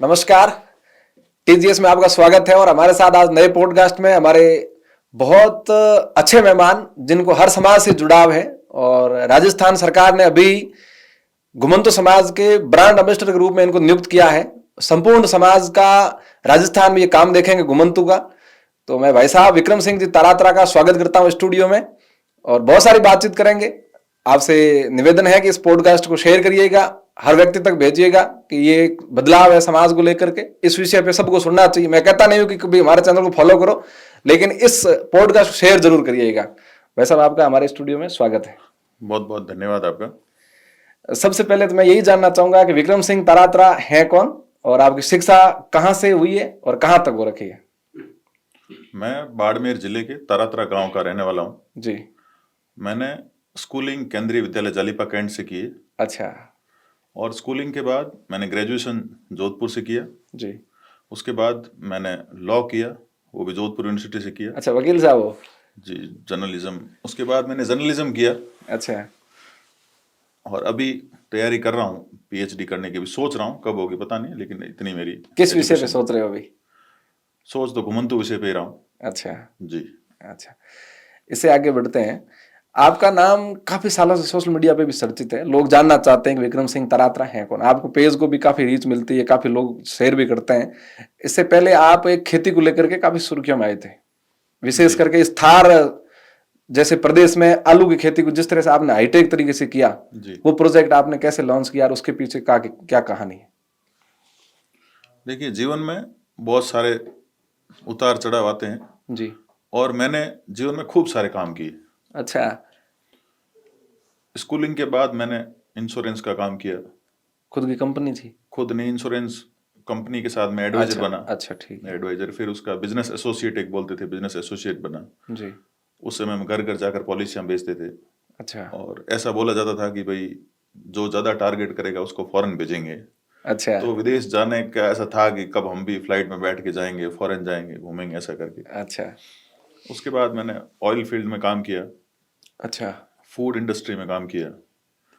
नमस्कार। टीजीएस में आपका स्वागत है और हमारे साथ आज नए पॉडकास्ट में हमारे बहुत अच्छे मेहमान जिनको हर समाज से जुड़ाव है और राजस्थान सरकार ने अभी घुमंतु समाज के ब्रांड एम्बेसडर के रूप में इनको नियुक्त किया है। संपूर्ण समाज का राजस्थान में ये काम देखेंगे घुमंतु का। तो मैं भाई साहब विक्रम सिंह जी तरातरा का स्वागत करता हूँ स्टूडियो में और बहुत सारी बातचीत करेंगे। आपसे निवेदन है कि इस पॉडकास्ट को शेयर करिएगा, हर व्यक्ति तक भेजिएगा कि ये एक बदलाव है समाज को लेकर के। इस विषय पे सबको सुनना चाहिए। मैं कहता नहीं हूं कि कभी हमारे चैनल को फॉलो करो, लेकिन इस पॉडकास्ट को शेयर जरूर करिएगा। भाई साहब आपका हमारे स्टूडियो में स्वागत है। बहुत बहुत धन्यवाद आपका। सबसे पहले तो मैं यही जानना चाहूंगा कि विक्रम सिंह तरातरा है कौन और आपकी शिक्षा कहाँ से हुई है और कहाँ तक हो रखी है? मैं बाड़मेर जिले के तरातरा गांव का रहने वाला हूँ जी। मैंने स्कूलिंग केंद्रीय विद्यालय जालिपा कैंट से की है। अच्छा और स्कूलिंग के बाद मैंने ग्रेजुएशन जोधपुर से किया जी। उसके बाद मैंने लॉ किया, वो भी जोधपुर यूनिवर्सिटी से किया। अच्छा, वकील साहब हो? जी, जर्नलिज्म। उसके बाद मैंने जर्नलिज्म किया। अच्छा। और अभी तैयारी कर रहा हूँ पीएचडी करने की, भी सोच रहा हूँ कब होगी पता नहीं, लेकिन इतनी मेरी। किस विषय पे सोच रहे हो अभी? सोच तो घुमंतु विषय पे ही रहा हूँ। अच्छा जी। अच्छा, इससे आगे बढ़ते हैं। आपका नाम काफी सालों से सोशल मीडिया पे भी चर्चित है। लोग जानना चाहते हैं कि विक्रम सिंह तरातरा है कौन। आपको पेज को भी काफी रीच मिलती है, काफी लोग शेयर भी करते हैं। इससे पहले आप एक खेती को लेकर के काफी सुर्खियों में आए थे, विशेष करके इस थार जैसे प्रदेश में आलू की खेती को जिस तरह से आपने हाईटेक तरीके से किया, वो प्रोजेक्ट आपने कैसे लॉन्च किया और उसके पीछे क्या कहानी है? देखिए, जीवन में बहुत सारे उतार चढ़ाव आते हैं जी। और मैंने जीवन में खूब सारे काम किए। अच्छा। स्कूलिंग के बाद मैंने इंश्योरेंस का काम किया। खुद की कंपनी थी? खुद नहीं, इंश्योरेंस कंपनी के साथ मैं एडवाइजर बना। अच्छा ठीक है। एडवाइजर, फिर उसका बिजनेस एसोसिएट एक बोलते थे, बिजनेस एसोसिएट बना जी। उस समय हम घर घर जाकर पॉलिसियां बेचते थे। अच्छा। और ऐसा बोला जाता था कि भाई जो ज्यादा टारगेट करेगा उसको फॉरेन भेजेंगे। अच्छा। तो विदेश जाने का ऐसा था कि कब हम भी फ्लाइट में बैठ के जाएंगे, फॉरेन जाएंगे, घूमेंगे, ऐसा करके। अच्छा। उसके बाद मैंने ऑयल फील्ड में काम किया। अच्छा। फूड इंडस्ट्री में काम किया।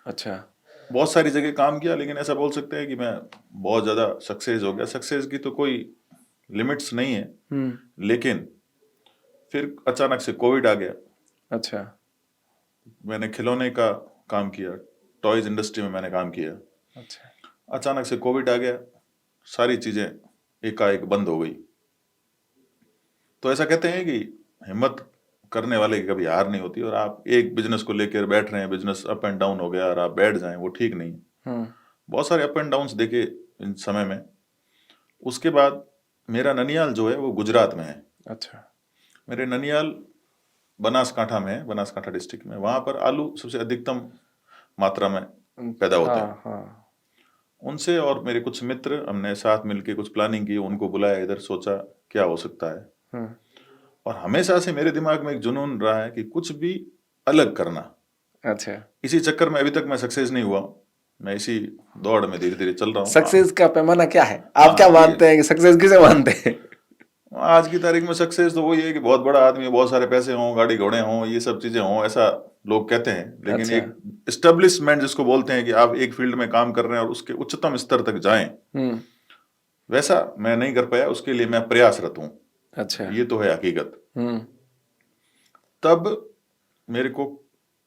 अच्छा। बहुत सारी जगह काम किया, लेकिन ऐसा बोल सकते हैं कि मैं बहुत ज़्यादा सक्सेस हो गया। सक्सेस की तो कोई लिमिट्स नहीं है, लेकिन फिर अचानक से कोविड आ गया। अच्छा। मैंने खिलौने का काम किया, टॉयज इंडस्ट्री में मैंने काम किया। अच्छा। अचानक से कोविड आ गया, सारी चीज़ें एकाएक बंद हो गई। तो ऐसा कहते हैं कि हिम्मत करने वाले की कभी हार नहीं होती, और आप एक बिजनेस को लेकर बैठ रहे हैं, बिजनेस अप एंड डाउन हो गया और आप बैठ जाएं, वो ठीक नहीं। बहुत सारे अप एंड डाउन्स देखे इन समय में। उसके बाद मेरा ननियाल जो है वो गुजरात में है। अच्छा। मेरे ननियाल बनासकांठा में है, बनासकांठा डिस्ट्रिक्ट में। वहाँ पर आलू सबसे अधिकतम मात्रा में पैदा होते हैं। हाँ। उनसे और मेरे कुछ मित्र, हमने साथ मिलके कुछ प्लानिंग की, उनको बुलाया इधर, सोचा क्या हो सकता है। और हमेशा से मेरे दिमाग में एक जुनून रहा है कि कुछ भी अलग करना। अच्छा। इसी चक्कर में अभी तक मैं सक्सेस नहीं हुआ। मैं इसी दौड़ में धीरे धीरे चल रहा हूँ। सक्सेस का पैमाना क्या है? आप क्या मानते हैं कि सक्सेस किसे मानते हैं? आज की तारीख में सक्सेस तो वही है कि बहुत बड़ा आदमी, बहुत सारे पैसे हों, गाड़ी घोड़े हों, ये सब चीजें हों, ऐसा लोग कहते हैं। लेकिन अच्छा। एक एस्टेब्लिशमेंट जिसको बोलते हैं कि आप एक फील्ड में काम कर रहे हैं और उसके उच्चतम स्तर तक जाएं, वैसा मैं नहीं कर पाया। उसके लिए मैं प्रयासरत हूँ। अच्छा। ये तो है हकीकत। तब मेरे को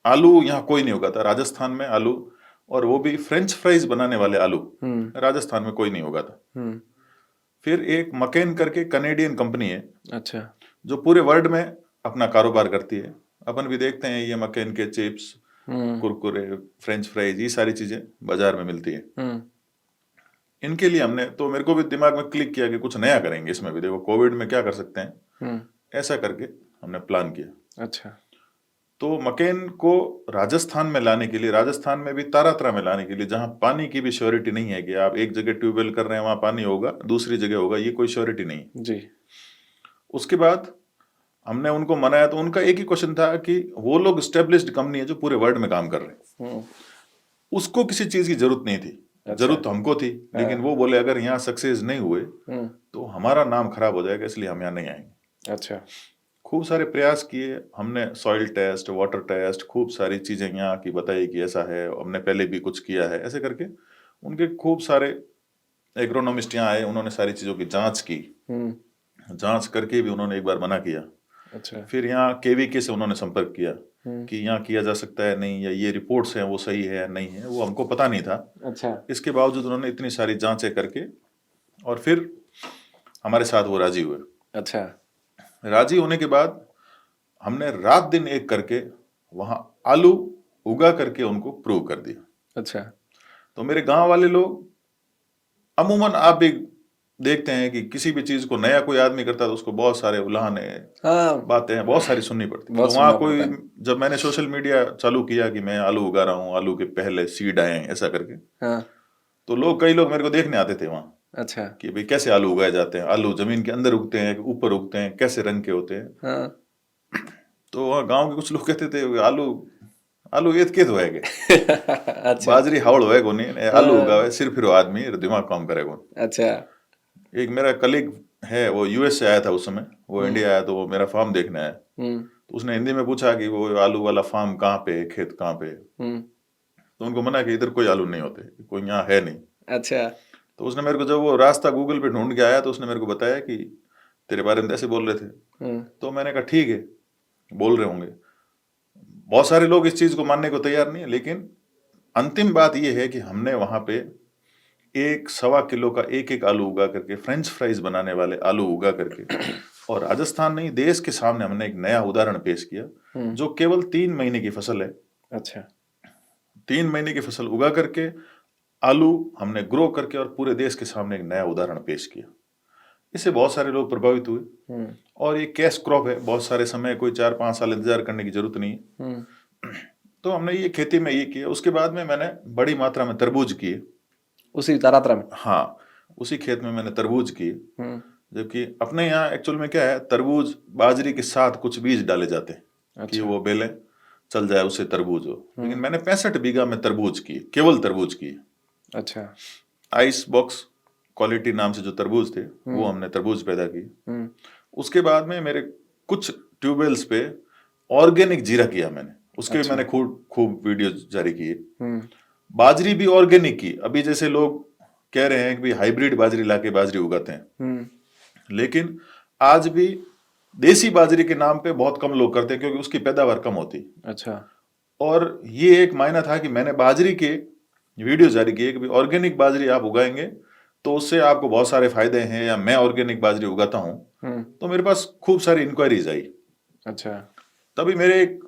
आलू यहाँ कोई नहीं उगाता राजस्थान में, आलू, और वो भी फ्रेंच फ्राइज बनाने वाले आलू राजस्थान में कोई नहीं उगाता। फिर एक मकेन करके कनेडियन कंपनी है, अच्छा, जो पूरे वर्ल्ड में अपना कारोबार करती है। अपन भी देखते हैं ये मकेन के चिप्स, कुरकुरे, फ्रेंच फ्राइज, ये सारी चीजें बाजार में मिलती है। इनके लिए हमने, तो मेरे को भी दिमाग में क्लिक किया कि कुछ नया करेंगे इसमें भी। देखो कोविड में क्या कर सकते हैं, ऐसा करके हमने प्लान किया। अच्छा। तो मकेन को राजस्थान में लाने के लिए, राजस्थान में भी तारातरा में लाने के लिए, जहां पानी की भी श्योरिटी नहीं है कि आप एक जगह ट्यूबवेल कर रहे हैं वहां पानी होगा, दूसरी जगह होगा, ये कोई श्योरिटी नहीं जी। उसके बाद हमने उनको मनाया, तो उनका एक ही क्वेश्चन था कि वो लोग स्टेब्लिश्ड कंपनी है जो पूरे वर्ल्ड में काम कर रहे हैं, उसको किसी चीज की जरूरत नहीं थी। जरूरत तो हमको थी, लेकिन वो बोले अगर यहाँ सक्सेस नहीं हुए तो हमारा नाम खराब हो जाएगा, इसलिए हम यहाँ नहीं आएंगे। अच्छा। खूब सारे प्रयास किए हमने, सॉइल टेस्ट, वाटर टेस्ट, खूब सारी चीजें यहाँ की बताई कि ऐसा है, हमने पहले भी कुछ किया है, ऐसे करके उनके खूब सारे एग्रोनॉमिस्ट यहाँ आए, उन्होंने सारी चीज़ों की जांच की। जांच करके भी उन्होंने एक बार मना किया। अच्छा। फिर यहाँ केवीके से उन्होंने संपर्क किया कि यहाँ किया जा सकता है नहीं, या ये रिपोर्ट्स हैं वो सही है या नहीं है, वो हमको पता नहीं था। अच्छा। इसके बावजूद उन्होंने इतनी सारी जांचें करके और फिर हमारे साथ वो राजी हुए। अच्छा। राजी होने के बाद हमने रात दिन एक करके वहाँ आलू उगा करके उनको प्रूव कर दिया। अच्छा। तो मेरे गांव वाले लोग, अमूमन आप भी देखते हैं कि किसी भी चीज को नया कोई आदमी करता है तो उसको बहुत सारे उल्हाने, हाँ, बातें बहुत सारी सुननी पड़ती। बहुत तो वहाँ सुनना कोई, पड़ता है। जब मैंने सोशल मीडिया चालू किया कि मैं आलू उगा रहा हूँ, आलू के पहले सीड आए हैं ऐसा करके, हाँ। तो कई लोग मेरे को देखने आते थे वहाँ अच्छा। कि भाई कैसे आलू उगाए जाते हैं, आलू जमीन के अंदर उगते हैं, ऊपर उगते हैं, कैसे रंग के होते हैं। हाँ। तो वहाँ गाँव के कुछ लोग कहते थे आलू आलू एत के तो है अच्छा। बाजरी हावड़ है को नहीं, आलू उगावे सिर्फ फिर आदमी दिमाग काम करेगा। अच्छा। एक मेरा कलीग है, वो यूएस से आया था उस समय, वो इंडिया आया तो वो मेरा फार्म देखने आया। तो उसने हिंदी में पूछा कि वो आलू वाला फार्म कहाँ पे है, खेत कहाँ पे है। तो उनको मना कि इधर कोई आलू नहीं होते, कोई यहाँ है नहीं। अच्छा। तो उसने मेरे को, जब वो रास्ता गूगल पे ढूंढ के आया तो उसने मेरे को बताया कि तेरे बारे में ऐसे बोल रहे थे। तो मैंने कहा ठीक है, बोल रहे होंगे। बहुत सारे लोग इस चीज को मानने को तैयार नहीं है, लेकिन अंतिम बात यह है कि हमने वहां पे 1-1.25 किलो का एक आलू उगा करके, फ्रेंच फ्राइज बनाने वाले आलू उगा करके, और राजस्थान नहीं देश के सामने हमने एक नया उदाहरण पेश किया, जो केवल 3 महीने की फसल है। अच्छा। 3 महीने की फसल उगा करके आलू हमने ग्रो करके और पूरे देश के सामने एक नया उदाहरण पेश किया। इससे बहुत सारे लोग प्रभावित हुए, और ये कैश क्रॉप है, बहुत सारे समय, कोई 4-5 साल इंतजार करने की जरूरत नहीं है। तो हमने ये खेती में ये किया। उसके बाद में मैंने बड़ी मात्रा में तरबूज किए उसी तारात्रा में। हाँ, उसी खेत में मैंने तरबूज किए। जबकि अपने यहाँ एक्चुअल में क्या है, तरबूज बाजरी के साथ कुछ बीज डाले जाते हैं कि वो बेलें चल जाए, उससे तरबूज हो। लेकिन मैंने 65 बीघा में तरबूज किए, केवल तरबूज किए। अच्छा। आइस बॉक्स क्वालिटी नाम से जो तरबूज थे, वो हमने तरबूज पैदा किए। उसके बाद में मेरे कुछ ट्यूबवेल्स पे ऑर्गेनिक जीरा किया मैंने, उसके भी मैंने खूब वीडियो जारी किए। बाजरी भी ऑर्गेनिक की। अभी जैसे लोग कह रहे हैं कि हाइब्रिड बाजरी लाके बाजरी उगाते हैं, लेकिन आज भी देसी बाजरी के नाम पे बहुत कम लोग करते हैं, क्योंकि उसकी पैदावार कम होती। अच्छा। और ये एक मायना था कि मैंने बाजरी के वीडियो जारी किए कि ऑर्गेनिक बाजरी आप उगाएंगे तो उससे आपको बहुत सारे फायदे हैं, या मैं ऑर्गेनिक बाजरी उगाता हूँ। तो मेरे पास खूब सारी इंक्वायरीज आई। अच्छा। तभी मेरे एक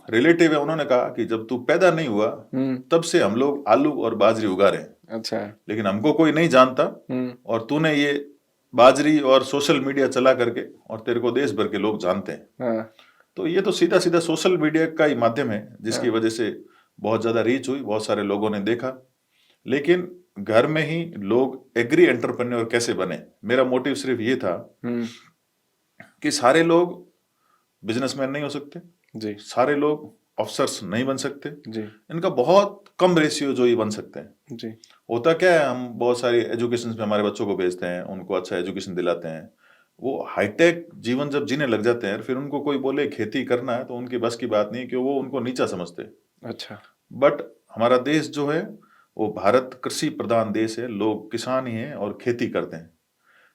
रिलेटिव है, उन्होंने कहा कि जब तू पैदा नहीं हुआ तब से हम लोग आलू और बाजरी उगा रहे हैं। अच्छा। लेकिन हमको कोई नहीं जानता, और तूने ये बाजरी और सोशल मीडिया चला करके, और तेरे को देश भर के लोग जानते हैं। तो ये तो सीधा सीधा सोशल मीडिया का ही माध्यम है, जिसकी वजह से बहुत ज्यादा रीच हुई, बहुत सारे लोगों ने देखा। लेकिन घर में ही लोग एग्री एंटरप्रेन्योर कैसे बने, मेरा मोटिव सिर्फ ये था कि सारे लोग बिजनेसमैन नहीं हो सकते जी, सारे लोग अफसर्स नहीं बन सकते जी, इनका बहुत कम रेशियो जो ये बन सकते हैं। जी, होता क्या है, हम बहुत सारी एजुकेशन में हमारे बच्चों को भेजते हैं, उनको अच्छा एजुकेशन दिलाते हैं, वो हाईटेक जीवन जब जीने लग जाते हैं, फिर उनको कोई बोले खेती करना है तो उनकी बस की बात नहीं, कि वो उनको नीचा समझते। अच्छा। बट हमारा देश जो है वो भारत कृषि प्रधान देश है, लोग किसान ही हैं और खेती करते हैं।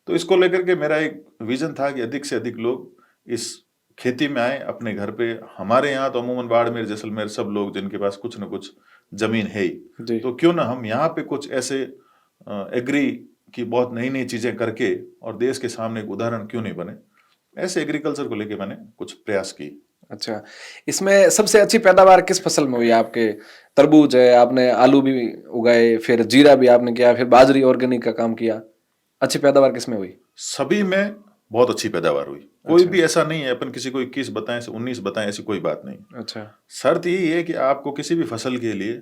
तो इसको लेकर के मेरा एक विजन था कि अधिक से अधिक लोग इस खेती में आए अपने घर पे। हमारे यहाँ तो अमूमन बाड़मेर, जैसलमेर, सब लोग जिनके पास कुछ न कुछ जमीन है ही, तो क्यों ना हम यहाँ पे कुछ ऐसे एग्री की बहुत नई नई चीजें करके और देश के सामने एक उदाहरण क्यों नहीं बने। ऐसे एग्रीकल्चर को लेके मैंने कुछ प्रयास की। अच्छा, इसमें सबसे अच्छी पैदावार किस फसल में हुई आपके? तरबूज है, आपने आलू भी उगाए, फिर जीरा भी आपने किया, फिर बाजरी ऑर्गेनिक का काम किया, अच्छी पैदावार किस में हुई? सभी में बहुत अच्छी पैदावार हुई। कोई भी ऐसा नहीं है अपन किसी को 21 बताएं से 19 बताएं, ऐसी कोई बात नहीं। अच्छा। शर्त यही है कि आपको किसी भी फसल के लिए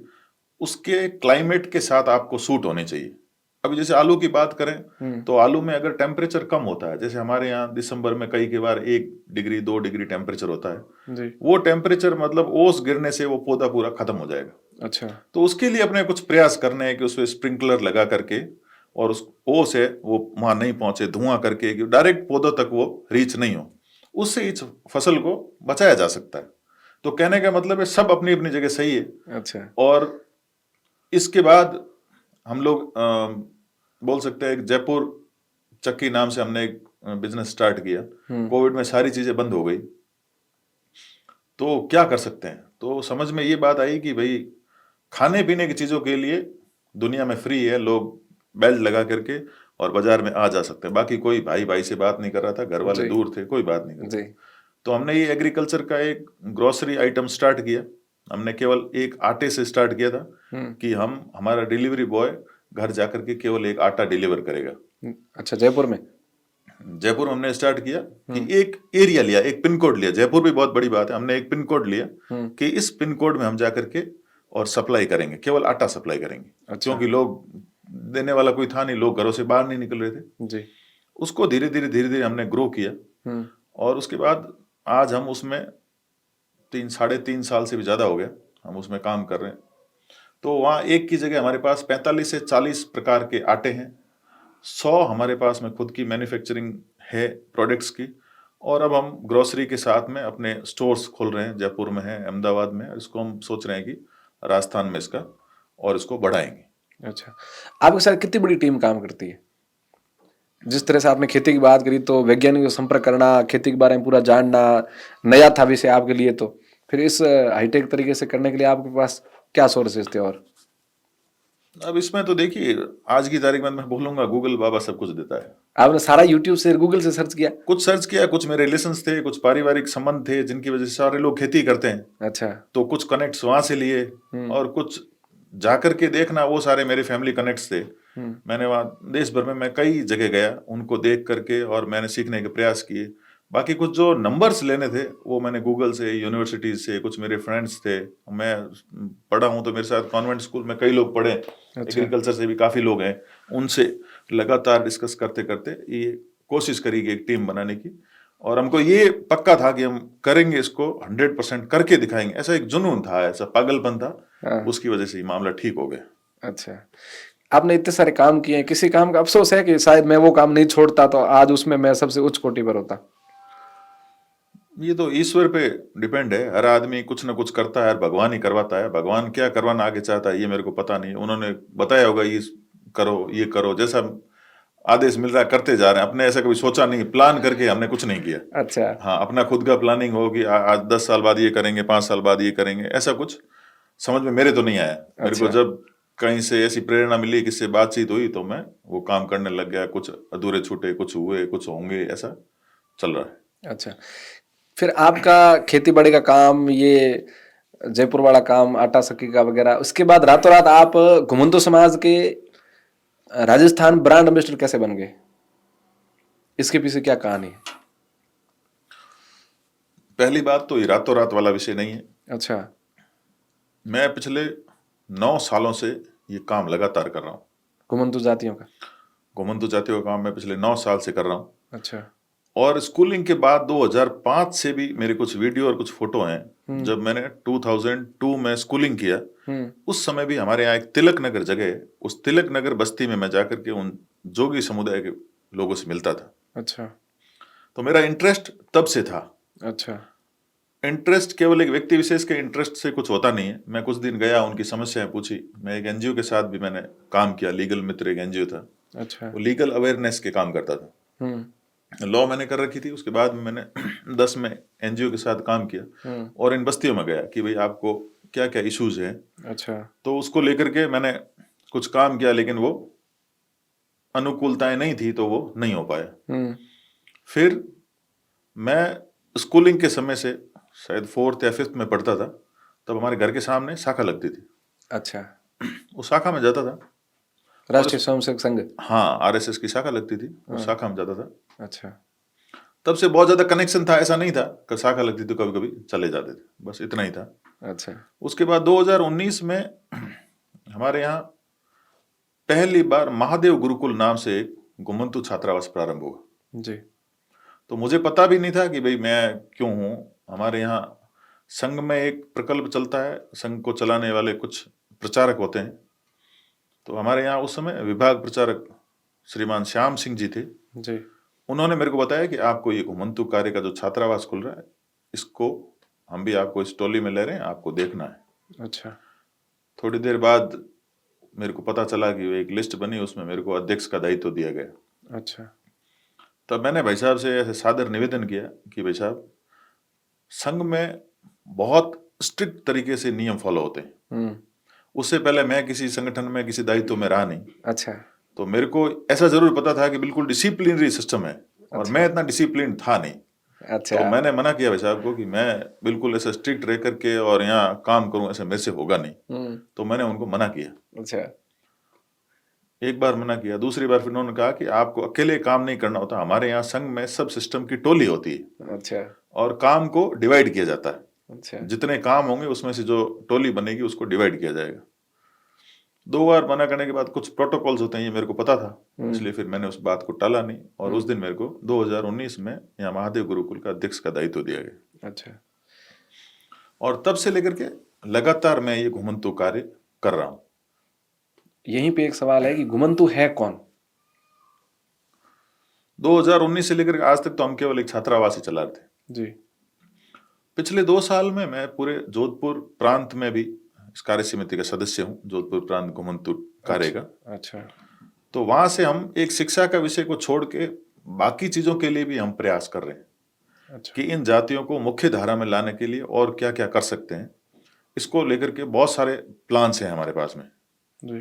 उसके क्लाइमेट के साथ आपको सूट होने चाहिए। अभी जैसे आलू की बात करें तो आलू में अगर टेम्परेचर कम होता है, जैसे हमारे यहाँ दिसंबर में कई बार 1 डिग्री 2 डिग्री टेम्परेचर होता है जी। वो टेम्परेचर मतलब ओस गिरने से वो पौधा पूरा खत्म हो जाएगा। अच्छा। तो उसके लिए अपने कुछ प्रयास करने हैं कि उसमें स्प्रिंकलर लगा करके और उस ओस है वो वहां नहीं पहुंचे, धुआं करके डायरेक्ट पौधों तक वो रीच नहीं हो, उससे इस फसल को बचाया जा सकता है। तो कहने का मतलब है सब अपनी अपनी जगह सही है। अच्छा। और इसके बाद हम लोग बोल सकते हैं एक जयपुर चक्की नाम से हमने एक बिजनेस स्टार्ट किया। हम्म। कोविड में सारी चीजें बंद हो गई, तो क्या कर सकते हैं? तो समझ में ये बात आई कि भाई खाने पीने की चीजों के लिए दुनिया में फ्री है, लोग बेल्ट लगा करके और बाजार में आ जा सकते हैं। बाकी कोई भाई भाई से बात नहीं कर रहा था, घर वाले जी दूर थे, कोई बात नहीं कर रहा जी। था। तो हमने ये एग्रीकल्चर का एक ग्रोसरी आइटम स्टार्ट किया। हमने केवल एक आटे से स्टार्ट किया था कि हम हमारा डिलीवरी बॉय घर जाकर के केवल एक आटा डिलीवर करेगा। अच्छा, जयपुर में? जयपुर में हमने स्टार्ट किया कि एक एरिया लिया, एक पिन कोड लिया। जयपुर भी बहुत बड़ी बात है। हमने एक पिन कोड लिया कि इस पिन कोड में हम जाकर के और सप्लाई करेंगे, केवल आटा सप्लाई करेंगे। अच्छा। क्योंकि लोग देने वाला कोई था नहीं, लोग घरों से बाहर नहीं निकल रहे थे जी। उसको धीरे धीरे हमने ग्रो किया। और उसके बाद आज हम उसमें 3-3.5 साल से भी ज्यादा हो गया हम उसमें काम कर रहे हैं। तो वहाँ एक की जगह हमारे पास 45 से 40 प्रकार के आटे हैं। 100 हमारे पास में खुद की मैन्युफैक्चरिंग है प्रोडक्ट्स की। और अब हम ग्रोसरी के साथ में अपने स्टोर्स खोल रहे हैं, जयपुर में है, अहमदाबाद में है। इसको हम सोच रहे हैं कि राजस्थान में इसका और इसको बढ़ाएंगे। अच्छा, आपके साथ कितनी बड़ी टीम काम करती है? जिस तरह से आपने खेती की बात करी, तो वैज्ञानिकों से संपर्क करना, खेती के बारे में पूरा जानना नया था विषय आपके लिए। तो फिर इस हाईटेक तरीके से करने के लिए आपके पास क्या सोर्सेज थे? और अब इसमें तो देखिए, आज की तारीख में मैं बोलूंगा गूगल बाबा सब कुछ देता है। आपने सारा यूट्यूब से, गूगल से सर्च किया? कुछ सर्च किया, कुछ मेरे रिलेशंस थे, कुछ पारिवारिक संबंध थे जिनकी वजह से सारे लोग खेती करते हैं। अच्छा। तो कुछ कनेक्ट्स वहां से लिए और कुछ जाकर के देखना, वो सारे मेरे फैमिली कनेक्ट्स थे। मैंने वहाँ देश भर में मैं कई जगह गया, उनको देख करके और मैंने सीखने के प्रयास किए। बाकी कुछ जो नंबर्स लेने थे वो मैंने गूगल से, यूनिवर्सिटीज से, कुछ मेरे फ्रेंड्स थे। मैं पढ़ा हूँ तो मेरे साथ कॉन्वेंट स्कूल में कई लोग पढ़े, एग्रीकल्चर से भी काफी लोग हैं, उनसे लगातार डिस्कस करते करते ये कोशिश करी कि एक टीम बनाने की। और हमको ये पक्का था कि हम करेंगे, इसको 100% करके दिखाएंगे। ऐसा एक जुनून था, ऐसा पागलपन था, उसकी वजह से ये मामला ठीक हो गया। अच्छा, आपने इतने सारे काम किए हैं, किसी काम का अफसोस है कि शायद मैं वो काम नहीं छोड़ता तो आज उसमें मैं सबसे उच्च कोटि पर होता? ये तो ईश्वर पे डिपेंड है। हर आदमी कुछ ना कुछ करता है, भगवान ही करवाता है। भगवान क्या करवाना आगे चाहता है ये मेरे को पता नहीं। उन्होंने बताया होगा ये करो, ये करो, जैसा आदेश मिल रहा है करते जा रहे हैं। अपने ऐसा कभी सोचा नहीं, प्लान करके हमने कुछ नहीं किया। अच्छा। हाँ, अपना खुद का प्लानिंग होगी, आज 10 साल बाद ये करेंगे, 5 साल बाद ये करेंगे, ऐसा कुछ समझ में मेरे तो नहीं आया। मेरे को जब कहीं से ऐसी प्रेरणा मिली, किससे बातचीत हुई, तो मैं वो काम करने लग गया। कुछ अधूरे छूटे, कुछ हुए, कुछ होंगे, ऐसा चल रहा है। अच्छा, फिर आपका खेती बाड़ी का काम, ये जयपुर वाला काम, आटा सकी का वगैरह, उसके बाद रातों रात आप घुमंतु समाज के राजस्थान ब्रांड एम्बेसडर कैसे बन गए? इसके पीछे क्या कहानी है? पहली बात तो ये रातों रात वाला विषय नहीं है। अच्छा। मैं पिछले 9 सालों से ये काम लगातार कर रहा हूँ। घुमंतु जातियों का? घुमंतु जातियों का काम मैं पिछले 9 साल से कर रहा हूँ। अच्छा। और स्कूलिंग के बाद 2005 से भी मेरे कुछ वीडियो और कुछ फोटो हैं। जब मैंने 2002 में स्कूलिंग किया, उस समय भी हमारे यहाँ एक तिलक नगर जगह है, उस तिलक नगर बस्ती में मैं जाकर के उन जोगी समुदाय के लोगों से मिलता था। अच्छा। तो मेरा इंटरेस्ट तब से था। अच्छा। इंटरेस्ट केवल एक व्यक्ति विशेष के इंटरेस्ट से कुछ होता नहीं है। मैं कुछ दिन गया, उनकी समस्याएं पूछी। मैं एक एनजीओ के साथ भी मैंने काम किया, लीगल मित्र एक एनजीओ था। अच्छा। वो लीगल अवेयरनेस के काम करता था। लॉ मैंने कर रखी थी। उसके बाद मैंने 10 में एनजीओ के साथ काम किया और इन बस्तियों में गया कि भाई आपको क्या क्या इश्यूज हैं। अच्छा। तो उसको लेकर के मैंने कुछ काम किया, लेकिन वो अनुकूलताएं नहीं थी तो वो नहीं हो पाया। फिर मैं स्कूलिंग के समय से शायद 4th या 5th में पढ़ता था, तब हमारे घर के सामने शाखा लगती थी। अच्छा। उस शाखा में जाता था, राष्ट्रीय स्वयंसेवक संघ? हाँ, आरएसएस की शाखा लगती थी, उस शाखा में जाता था। अच्छा। तब से बहुत ज्यादा कनेक्शन था, ऐसा नहीं था कि शाखा लगती तो कभी कभी चले जाते थे, बस इतना ही था। अच्छा। उसके बाद 2019 में हमारे यहाँ पहली बार महादेव गुरुकुल नाम से एक घुमंतु छात्रावास प्रारंभ हुआ जी। तो मुझे पता भी नहीं था कि भाई मैं क्यों हूँ। हमारे यहाँ संघ में एक प्रकल्प चलता है, संघ को चलाने वाले कुछ प्रचारक होते हैं। तो हमारे यहाँ उस समय विभाग प्रचारक श्रीमान श्याम सिंह जी थे जी। उन्होंने मेरे को बताया कि आपको ये घुमंतु कार्य का जो छात्रावास खुल रहा है, इसको हम भी आपको इस टोली में ले रहे हैं, आपको देखना है। अच्छा। थोड़ी देर बाद मेरे को पता चला कि एक लिस्ट बनी, उसमें मेरे को अध्यक्ष का दायित्व दिया गया। अच्छा। तब मैंने भाई साहब से ऐसे सादर निवेदन किया कि भाई साहब, संघ में बहुत स्ट्रिक्ट तरीके से नियम फॉलो होते हैं। उससे पहले मैं किसी संगठन में किसी दायित्व में रहा नहीं। अच्छा। तो मेरे को ऐसा जरूर पता था कि बिल्कुल डिसिप्लिनरी सिस्टम है, और अच्छा। मैं इतना डिसिप्लिन था नहीं। अच्छा। तो मैंने मना किया भाई साहब को कि मैं बिल्कुल ऐसे स्ट्रिक्ट रह करके और यहाँ काम करूं, ऐसे मेरे से होगा नहीं। तो मैंने उनको मना किया। अच्छा। एक बार मना किया, दूसरी बार फिर उन्होंने कहा कि आपको अकेले काम नहीं करना होता, हमारे यहाँ संघ में सब सिस्टम की टोली होती है। अच्छा। और काम को डिवाइड किया जाता है। अच्छा। जितने काम होंगे उसमें से जो टोली बनेगी उसको डिवाइड किया जाएगा। 2 बार मना करने के बाद कुछ प्रोटोकॉल्स होते हैं, ये मेरे को पता था, इसलिए फिर मैंने उस बात को टाला नहीं। और उस दिन मेरे को 2019 में यहाँ महादेव गुरुकुल का अध्यक्ष का दायित्व दिया गया। अच्छा। और तब से लेकर के लगातार मैं ये घुमंतु कार्य कर रहा हूँ। यहीं पे एक सवाल है कि घुमंतु है कौन? 2019 से लेकर आज तक तो हम केवल एक छात्रावास ही चला रहे थे जी। पिछले 2 साल में मैं पूरे जोधपुर प्रांत में भी इस कार्य समिति का सदस्य हूँ, जोधपुर प्रांत घुमंतु कार्य का। अच्छा। तो वहां से हम एक शिक्षा का विषय को छोड़ के बाकी चीजों के लिए भी हम प्रयास कर रहे हैं। अच्छा। कि इन जातियों को मुख्य धारा में लाने के लिए और क्या क्या कर सकते हैं, इसको लेकर के बहुत सारे प्लान्स हैं हमारे पास में जी।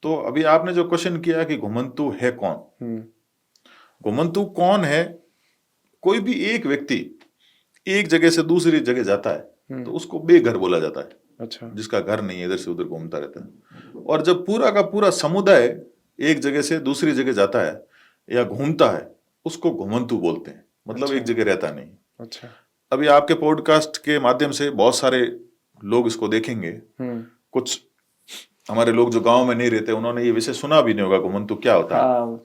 तो अभी आपने जो क्वेश्चन किया कि घुमंतु है कौन, घुमंतु कौन है? कोई भी एक व्यक्ति एक जगह से दूसरी जगह जाता है तो उसको बेघर बोला जाता है। अच्छा। जिसका घर नहीं है, इधर से उधर घूमता रहता है। और जब पूरा का पूरा समुदाय एक जगह से दूसरी जगह जाता है या घूमता है, उसको घुमंतु बोलते हैं। मतलब अच्छा। एक जगह रहता नहीं। अच्छा। अभी आपके पॉडकास्ट के माध्यम से बहुत सारे लोग इसको देखेंगे। कुछ हमारे लोग जो गांव में नहीं रहते, उन्होंने ये विषय सुना भी नहीं होगा घुमंतु क्या होता है।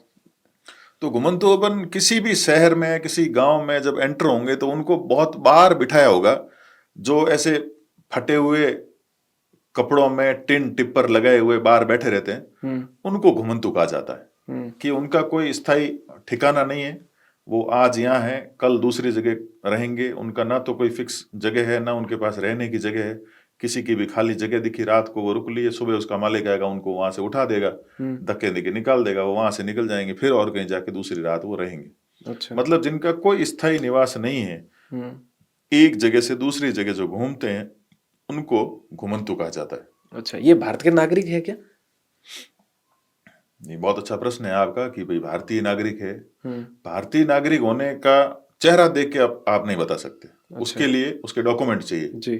तो घुमंतु अपन किसी भी शहर में, किसी गांव में जब एंटर होंगे तो उनको बहुत बार बिठाया होगा, जो ऐसे फटे हुए कपड़ों में टिन टिप्पर लगाए हुए बाहर बैठे रहते हैं, उनको घुमंतु कहा जाता है। कि उनका कोई स्थायी ठिकाना नहीं है, वो आज यहाँ है, कल दूसरी जगह रहेंगे। उनका ना तो कोई फिक्स जगह है, ना उनके पास रहने की जगह है। किसी की भी खाली जगह दिखी, रात को वो रुक लिए, सुबह उसका मालिक आएगा, उनको वहां से उठा देगा, धक्के देके निकाल देगा, वो वहां से निकल जाएंगे, फिर और कहीं जाके दूसरी रात वो रहेंगे। अच्छा। मतलब जिनका कोई स्थायी निवास नहीं है, एक जगह से दूसरी जगह जो घूमते हैं, उनको घुमंतु कहा जाता है। अच्छा, ये भारत के नागरिक है क्या? ये बहुत अच्छा प्रश्न है आपका कि भाई भारतीय नागरिक है। भारतीय नागरिक होने का चेहरा देख के आप नहीं बता सकते। अच्छा। उसके लिए उसके डॉक्यूमेंट चाहिए जी।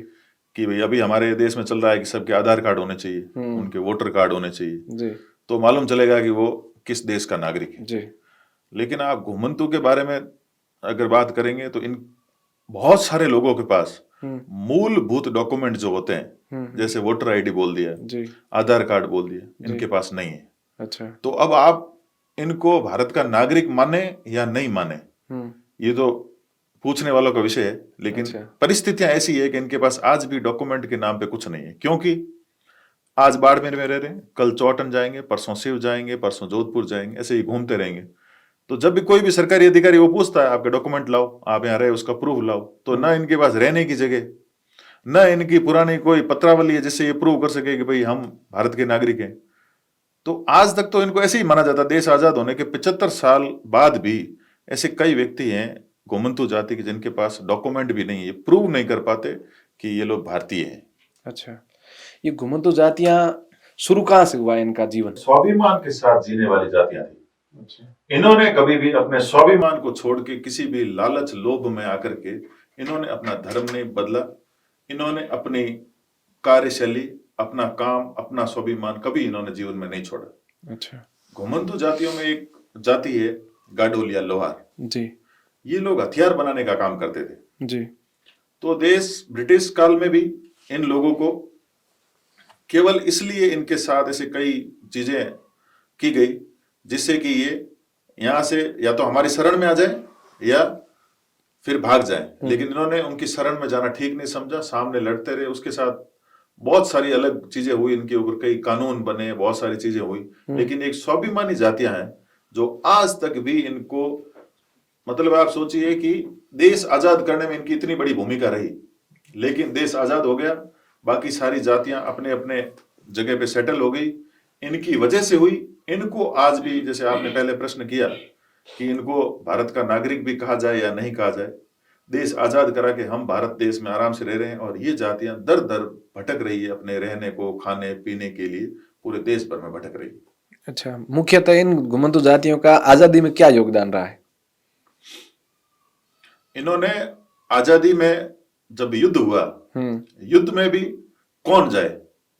कि भाई अभी हमारे देश में चल रहा है कि सबके आधार कार्ड होने चाहिए, उनके वोटर कार्ड होने चाहिए जी। तो मालूम चलेगा कि वो किस देश का नागरिक है जी। लेकिन आप घुमंतु के बारे में अगर बात करेंगे तो इन बहुत सारे लोगों के पास मूलभूत डॉक्यूमेंट जो होते हैं, जैसे वोटर आईडी बोल दिया जी, आधार कार्ड बोल दिया, इनके पास नहीं है। अच्छा। तो अब आप इनको भारत का नागरिक माने या नहीं माने, ये तो पूछने वालों का विषय है। लेकिन अच्छा। परिस्थितियां ऐसी है कि इनके पास आज भी डॉक्यूमेंट के नाम पे कुछ नहीं है। क्योंकि आज बाड़मेर में रह रहे हैं, कल चौटन जाएंगे, परसों सिव जाएंगे, परसों जोधपुर जाएंगे, ऐसे ही घूमते रहेंगे। तो जब भी कोई भी सरकारी अधिकारी वो पूछता है आपके डॉक्यूमेंट लाओ, आप यहाँ रहे उसका प्रूफ लाओ, तो ना इनके पास रहने की जगह, ना इनकी पुरानी कोई पत्रावली है जिससे ये प्रूव कर सके कि भाई हम भारत के नागरिक हैं। तो आज तक तो इनको ऐसे ही माना जाता। देश आजाद होने के 75 साल बाद भी ऐसे कई व्यक्ति हैं घुमंतु जाति के जिनके पास डॉक्यूमेंट भी नहीं है, प्रूव नहीं कर पाते कि ये लोग भारतीय हैं। अच्छा, ये घुमंतु जातियां शुरू कहां से हुआ इनका जीवन? स्वाभिमान के साथ जीने वाली जातियां थी। अच्छा। इन्होंने कभी भी अपने स्वाभिमान को छोड़ के किसी भी लालच लोभ में आकर के इन्होंने अपना धर्म नहीं बदला। इन्होंने अपनी कार्यशैली, अपना काम, अपना स्वाभिमान कभी इन्होंने जीवन में नहीं छोड़ा। अच्छा। घुमंतु जातियों में एक जाति है गाडोलिया लोहार जी। ये लोग हथियार बनाने का काम करते थे जी। तो ब्रिटिश काल में भी इन लोगों को केवल इसलिए इनके साथ ऐसे कई चीजें की गई जिससे कि ये यहां से या तो हमारी शरण में आ जाए या फिर भाग जाए। लेकिन इन्होंने उनकी शरण में जाना ठीक नहीं समझा, सामने लड़ते रहे। उसके साथ बहुत सारी अलग चीजें हुई, इनके ऊपर कई कानून बने, बहुत सारी चीजें हुई। लेकिन एक स्वाभिमानी जातियां हैं जो आज तक भी इनको, मतलब आप सोचिए कि देश आजाद करने में इनकी इतनी बड़ी भूमिका रही, लेकिन देश आजाद हो गया, बाकी सारी जातियां अपने अपने जगह पे सेटल हो गई। इनकी वजह से हुई। इनको आज भी, जैसे आपने पहले प्रश्न किया कि इनको भारत का नागरिक भी कहा जाए या नहीं कहा जाए, देश आजाद करा के हम भारत देश में आराम से रह रहे हैं और ये जातियां दर दर भटक रही है अपने रहने को, खाने पीने के लिए पूरे देश भर में भटक रही है। अच्छा, मुख्यतः इन घुमंतु जातियों का आजादी में क्या योगदान रहा है? इन्होंने आजादी में जब युद्ध हुआ, युद्ध में भी कौन जाए,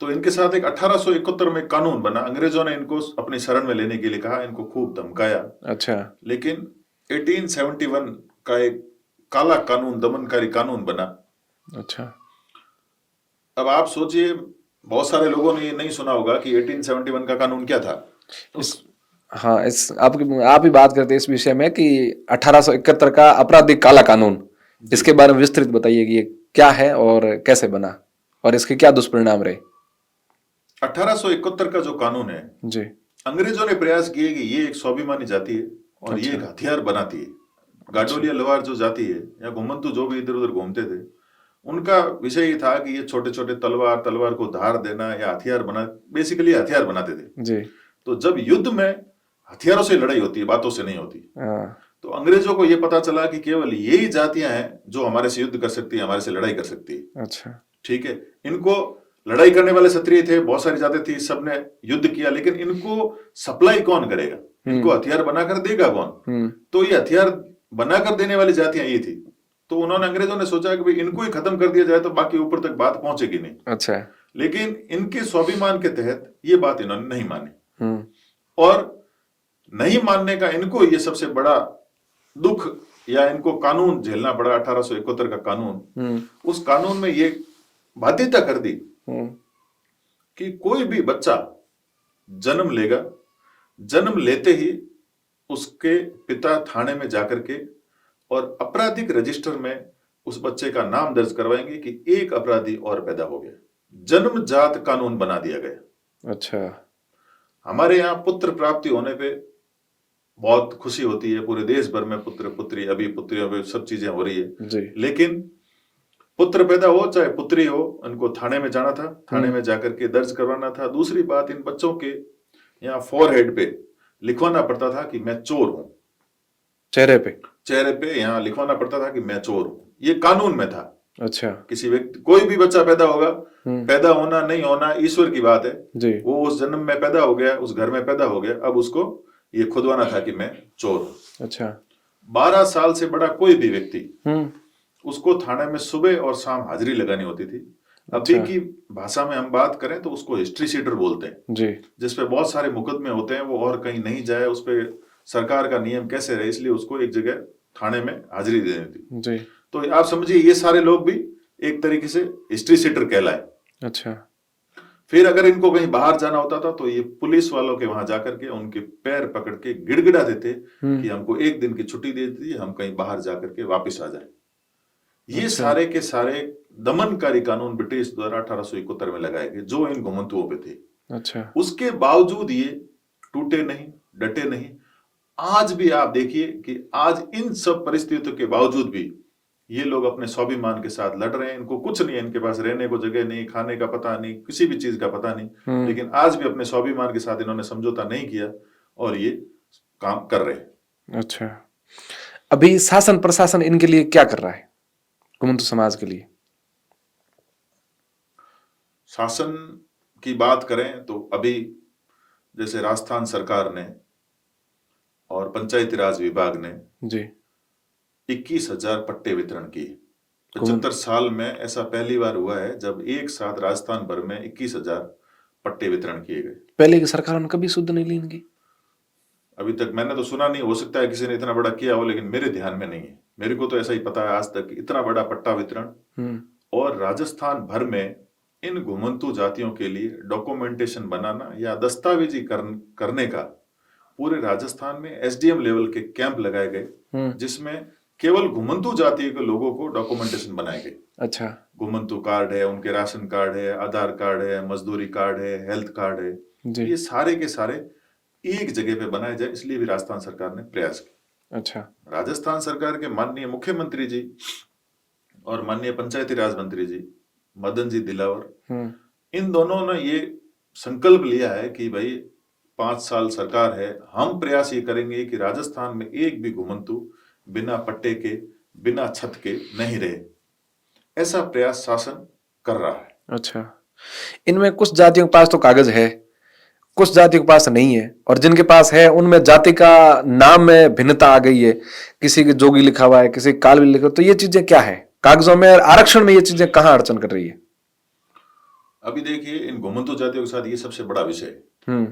तो इनके साथ एक 1871 में कानून बना। अंग्रेजों ने इनको अपनी शरण में लेने के लिए कहा, इनको खूब धमकाया। अच्छा। लेकिन 1871 का एक काला कानून, दमनकारी कानून बना। अच्छा। अब आप सोचिए, बहुत सारे लोगों ने ये नहीं सुना होगा कि 1871 का कानून क्या था। हाँ, आप ही बात करते इस विषय में कि 1871 का आपराधिक काला कानून, इसके बारे में विस्तृत बताइए कि ये क्या है और कैसे बना और इसके क्या दुष्परिणाम रहे। 1871 का जो कानून है जी, अंग्रेजों ने प्रयास किए कि ये एक स्वाभिमानी जाति है और अच्छा, ये एक हथियार बनाती है। गाडोलिया लवार जो जाति है या घुमंतु जो भी इधर उधर घूमते थे, उनका विषय ये था कि ये छोटे छोटे तलवार को धार देना या हथियार बना, बेसिकली हथियार बनाते थे जी। तो जब युद्ध में हथियारों से लड़ाई होती है, बातों से नहीं होती, तो अंग्रेजों को ये पता चला कि केवल यही जातियां हैं जो हमारे से युद्ध कर सकती है, हमारे से लड़ाई कर सकती है। अच्छा, ठीक है। इनको लड़ाई करने वाले क्षत्रिय थे, बहुत सारी जातें थी, सबने युद्ध किया, लेकिन इनको सप्लाई कौन करेगा, इनको हथियार बनाकर देगा कौन? तो ये हथियार बनाकर देने वाली जातियां ये थी। तो उन्होंने, अंग्रेजों ने सोचा कि भाई इनको ही खत्म कर दिया जाए तो बाकी ऊपर तक बात पहुंचेगी नहीं। अच्छा। लेकिन इनके स्वाभिमान के तहत ये बात इन्होंने नहीं मानी और नहीं मानने का इनको ये सबसे बड़ा दुख या इनको कानून झेलना पड़ा, 1871 का कानून। उस कानून में ये बाध्यता कर दी कि कोई भी बच्चा जन्म लेगा, जन्म लेते ही उसके पिता थाने में जाकर के और आपराधिक रजिस्टर में उस बच्चे का नाम दर्ज करवाएंगे कि एक अपराधी और पैदा हो गया। जन्मजात कानून बना दिया गया। अच्छा। हमारे यहाँ पुत्र प्राप्ति होने पे बहुत खुशी होती है, पूरे देश भर में पुत्र पुत्री, अभी पुत्रियों पे सब चीजें हो रही है जी। लेकिन पुत्र पैदा हो चाहे पुत्री हो, इनको थाने में जाना था, थाने में जाकर के दर्ज करवाना था। दूसरी बात, इन बच्चों के यहाँ फोरहेड पे लिखवाना पड़ता था कि मैं चोर हूं। चेहरे पे यहाँ लिखवाना पड़ता था कि मैं चोर हूं। ये कानून में था। अच्छा। किसी व्यक्ति, कोई भी बच्चा पैदा होगा, पैदा होना नहीं होना ईश्वर की बात है जी। वो उस जन्म में पैदा हो गया, उस घर में पैदा हो गया, अब उसको ये खुदवाना था कि मैं चोर हूं। अच्छा। 12 साल से बड़ा कोई भी व्यक्ति, उसको थाने में सुबह और शाम हाजिरी लगानी होती थी। अभी की भाषा में हम बात करें तो उसको हिस्ट्री शीटर बोलते हैं जी। जिसपे बहुत सारे मुकदमे होते हैं, वो और कहीं नहीं जाए, उस पे सरकार का नियम कैसे रहे, इसलिए उसको एक जगह थाने में हाजिरी देनी थी जी। तो आप समझिए ये सारे लोग भी एक तरीके से हिस्ट्री शीटर कहलाए। अच्छा। फिर अगर इनको कहीं बाहर जाना होता था तो ये पुलिस वालों के वहां जाकर के उनके पैर पकड़ के गिड़गिड़ा देते कि हमको एक दिन की छुट्टी दे दीजिए, हम कहीं बाहर जाकर के वापिस आ जाए। ये अच्छा। सारे के सारे दमनकारी कानून ब्रिटिश द्वारा 1871 में लगाए गए जो इन घुमंतुओं पे थे। अच्छा। उसके बावजूद ये टूटे नहीं, डटे नहीं। आज भी आप देखिए कि आज इन सब परिस्थितियों के बावजूद भी ये लोग अपने स्वाभिमान के साथ लड़ रहे हैं। इनको कुछ नहीं है, इनके पास रहने को जगह नहीं, खाने का पता नहीं, किसी भी चीज का पता नहीं, लेकिन आज भी अपने स्वाभिमान के साथ इन्होंने समझौता नहीं किया और ये काम कर रहे हैं। अच्छा। अभी शासन प्रशासन इनके लिए क्या कर रहा है, घुमंतु समाज के लिए? शासन की बात करें तो अभी जैसे राजस्थान सरकार ने और पंचायती राज विभाग ने जी 21,000 पट्टे वितरण किए। 75 साल में ऐसा पहली बार हुआ है जब एक साथ राजस्थान भर में 21,000 पट्टे वितरण किए गए। पहले की सरकारों ने कभी सुध नहीं ली इनकी? अभी तक मैंने तो सुना नहीं, हो सकता है किसी ने इतना बड़ा किया हो, लेकिन मेरे ध्यान में नहीं है। मेरे को तो ऐसा ही पता है आज तक इतना बड़ा पट्टा वितरण। और राजस्थान भर में इन घुमंतु जातियों के लिए डॉक्यूमेंटेशन बनाना या दस्तावेजीकरण करने का पूरे राजस्थान में एसडीएम लेवल के कैंप लगाए गए जिसमें केवल घुमंतु जाति के लोगों को डॉक्यूमेंटेशन बनाए गए। अच्छा। घुमंतु कार्ड है, उनके राशन कार्ड है, आधार कार्ड है, मजदूरी कार्ड है, हेल्थ कार्ड है, ये सारे के सारे एक जगह पे बनाए जाए, इसलिए भी राजस्थान सरकार ने प्रयास किया। अच्छा। राजस्थान सरकार के माननीय मुख्यमंत्री जी और माननीय पंचायती राज मंत्री जी मदन जी दिलावर, इन दोनों ने ये संकल्प लिया है कि भाई 5 साल सरकार है, हम प्रयास ये करेंगे कि राजस्थान में एक भी घुमंतु बिना पट्टे के, बिना छत के नहीं रहे। ऐसा प्रयास शासन कर रहा है। अच्छा, इनमें कुछ जातियों के पास तो कागज है, कुछ जातियों के पास नहीं है, और जिनके पास है उनमें जाति का नाम में भिन्नता आ गई है। किसी के जोगी लिखा हुआ है, किसी कालवी लिखा हुआ है। तो ये चीजें क्या है कागजों में, आरक्षण में ये चीजें कहाँ अड़चन कर रही है? अभी देखिए, इन घुमंतु जातियों के साथ ये सबसे बड़ा विषय है। हम्म,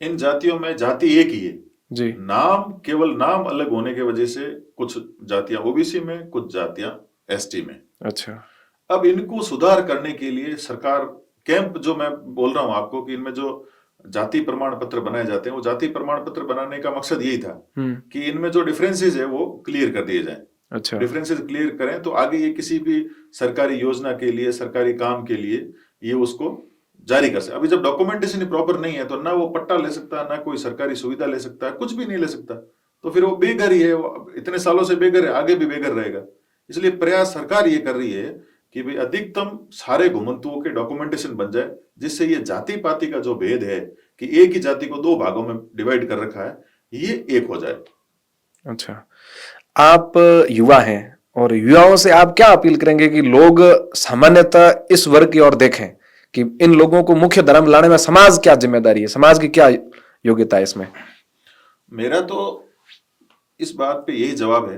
इन जातियों में जाति एक ही है जी, नाम, केवल नाम अलग होने की वजह से कुछ जातियां ओबीसी में, कुछ जातियां एसटी में। अच्छा, अब इनको सुधार करने के लिए सरकार कैंप, जो मैं बोल रहा हूं आपको कि इनमें जो जाति प्रमाण पत्र बनाए जाते हैं, वो जाति प्रमाण पत्र बनाने का मकसद यही था कि इनमें जो डिफरेंसेस है वो क्लियर कर दिए जाएं। अच्छा, डिफरेंसेस क्लियर करें तो आगे ये किसी भी सरकारी योजना के लिए, सरकारी काम के लिए ये उसको जारी कर सकते। अभी जब डॉक्यूमेंटेशन प्रॉपर नहीं है तो ना वो पट्टा ले सकता है, ना कोई सरकारी सुविधा ले सकता है, कुछ भी नहीं ले सकता। तो फिर वो बेघर ही है, वो इतने सालों से बेघर है, आगे भी बेघर रहेगा। इसलिए प्रयास सरकार ये कर रही है कि भाई अधिकतम सारे घुमंतुओं के डॉक्यूमेंटेशन बन जाए, जिससे ये जाति पाति का जो भेद है कि एक ही जाति को 2 भागों में डिवाइड कर रखा है, ये एक हो जाए। अच्छा, आप युवा हैं और युवाओं से आप क्या अपील करेंगे कि लोग सामान्यतः इस वर्ग की ओर देखें कि इन लोगों को मुख्य धर्म लाने में समाज क्या जिम्मेदारी है, समाज की क्या योग्यता है इसमें? मेरा तो इस बात पे यही जवाब है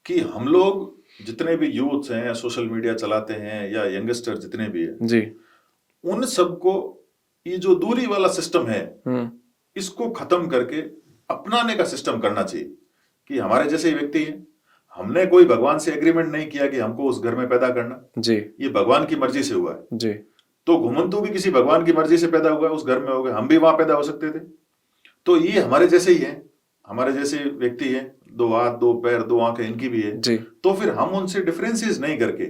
कि हम लोग जितने भी यूथ हैं, सोशल मीडिया चलाते हैं, या यंगस्टर जितने भी हैं जी, उन सबको ये जो दूरी वाला सिस्टम है इसको खत्म करके अपनाने का सिस्टम करना चाहिए। कि हमारे जैसे व्यक्ति हैं, हमने कोई भगवान से एग्रीमेंट नहीं किया कि हमको उस घर में पैदा करना, जी, ये भगवान की मर्जी से हुआ है। जी, तो घुमंतु भी किसी भगवान की मर्जी से पैदा हुआ है, उस घर में हो गए, हम भी वहां पैदा हो सकते थे। तो ये हमारे जैसे ही है, हमारे जैसे व्यक्ति हैं, 2 हाथ 2 पैर 2 आंखें इनकी भी है। जी, तो फिर हम उनसे डिफरेंसेस नहीं करके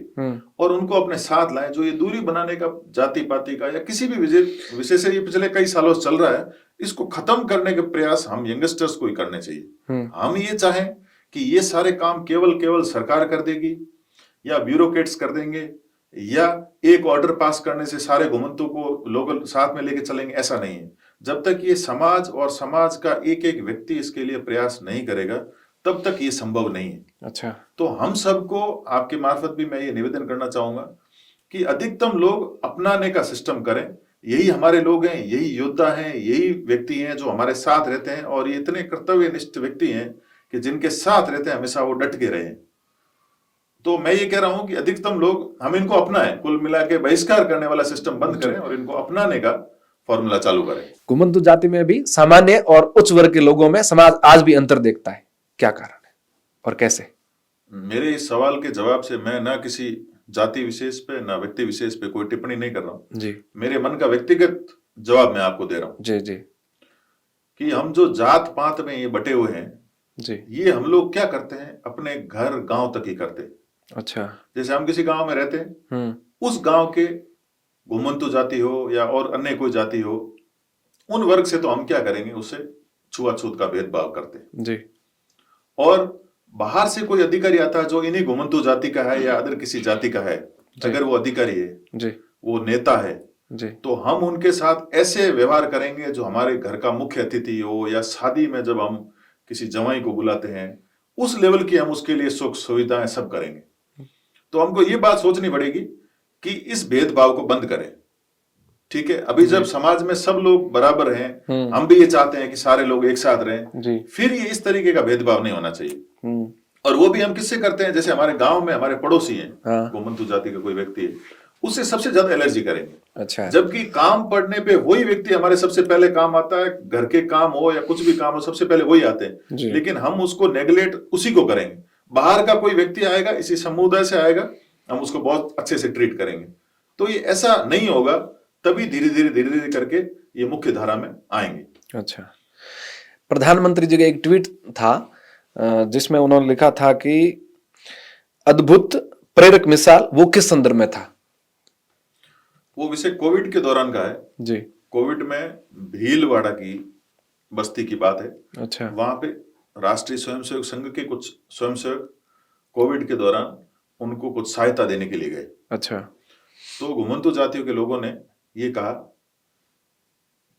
और उनको अपने साथ लाएं। जो ये दूरी बनाने का जाति पाति का या किसी भी विषय से ये पिछले कई सालों से चल रहा है, इसको खत्म करने के प्रयास हम यंगस्टर्स को ही करने चाहिए। हम ये चाहें कि ये सारे काम केवल सरकार कर देगी या ब्यूरोक्रेट्स कर देंगे या एक ऑर्डर पास करने से सारे घुमंतु को लोग साथ में लेके चलेंगे, ऐसा नहीं है। जब तक ये समाज और समाज का एक एक व्यक्ति इसके लिए प्रयास नहीं करेगा, तब तक ये संभव नहीं है। अच्छा, तो हम सबको आपके मार्फत भी मैं ये निवेदन करना चाहूंगा कि अधिकतम लोग अपनाने का सिस्टम करें। यही हमारे लोग हैं, यही योद्धा हैं, यही व्यक्ति हैं जो हमारे साथ रहते हैं, और ये इतने कर्तव्यनिष्ठ व्यक्ति हैं कि जिनके साथ रहते हैं हमेशा वो डट के रहे। तो मैं ये कह रहा हूं कि अधिकतम लोग हम इनको अपनाएं, कुल मिला के बहिष्कार करने वाला सिस्टम बंद करें और इनको अपनाने का फॉर्मूला चालू करें। घुमंतु जाति में भी सामान्य और उच्च वर्ग के लोगों में समाज आज भी अंतर देखता है, क्या कारण है और कैसे? मेरे इस सवाल के जवाब से मैं ना किसी जाति विशेष पे ना व्यक्ति विशेष पे कोई टिप्पणी नहीं कर रहा हूं जी, मेरे मन का व्यक्तिगत जवाब मैं आपको दे रहा हूं जी, जी, कि हम जो जात पात में ये बटे हुए हैं जी, ये हम लोग क्या करते हैं, अपने घर गांव तक ही करते हैं। अच्छा, जैसे हम किसी गांव में रहते हैं, उस गांव के घुमंतु जाति हो या और अन्य कोई जाति हो, उन वर्ग से तो हम क्या करेंगे, उससे छुआछूत का भेदभाव करते हैं। जी, और बाहर से कोई अधिकारी आता है जो इन्हीं घुमंतु जाति का है या अदर किसी जाति का है, अगर वो अधिकारी है, जी, वो नेता है, जी, तो हम उनके साथ ऐसे व्यवहार करेंगे जो हमारे घर का मुख्य अतिथि हो, या शादी में जब हम किसी जवाई को बुलाते हैं उस लेवल की हम उसके लिए सुख सुविधाएं सब करेंगे। तो हमको ये बात सोचनी पड़ेगी कि इस भेदभाव को बंद करें। ठीक है, अभी जब समाज में सब लोग बराबर हैं, हम भी ये चाहते हैं कि सारे लोग एक साथ रहें, फिर ये इस तरीके का भेदभाव नहीं होना चाहिए। और वो भी हम किससे करते हैं, जैसे हमारे गांव में हमारे पड़ोसी हैं, घुमंतु जाति का कोई व्यक्ति है, उससे सबसे ज्यादा एलर्जी करेंगे। अच्छा, जबकि काम पड़ने पे वही व्यक्ति हमारे सबसे पहले काम आता है, घर के काम हो या कुछ भी काम हो सबसे पहले वही आते हैं, लेकिन हम उसको नेगलेक्ट उसी को करेंगे। बाहर का कोई व्यक्ति आएगा, इसी समुदाय से आएगा, हम उसको बहुत अच्छे से ट्रीट करेंगे। तो ये ऐसा नहीं होगा, तभी धीरे धीरे करके ये मुख्य धारा में आएंगे। अच्छा, प्रधानमंत्री जी का एक ट्वीट था जिसमें उन्होंने लिखा था कि अद्भुत प्रेरक मिसाल, वो किस संदर्भ में था? वो विषय कोविड के दौरान का है जी। कोविड में भीलवाड़ा की बस्ती की बात है। अच्छा, वहां पे राष्ट्रीय स्वयंसेवक संघ के कुछ स्वयंसेवक कोविड के दौरान उनको कुछ सहायता देने के लिए गए। अच्छा, तो घुमंतु जातियों के लोगों ने ये कहा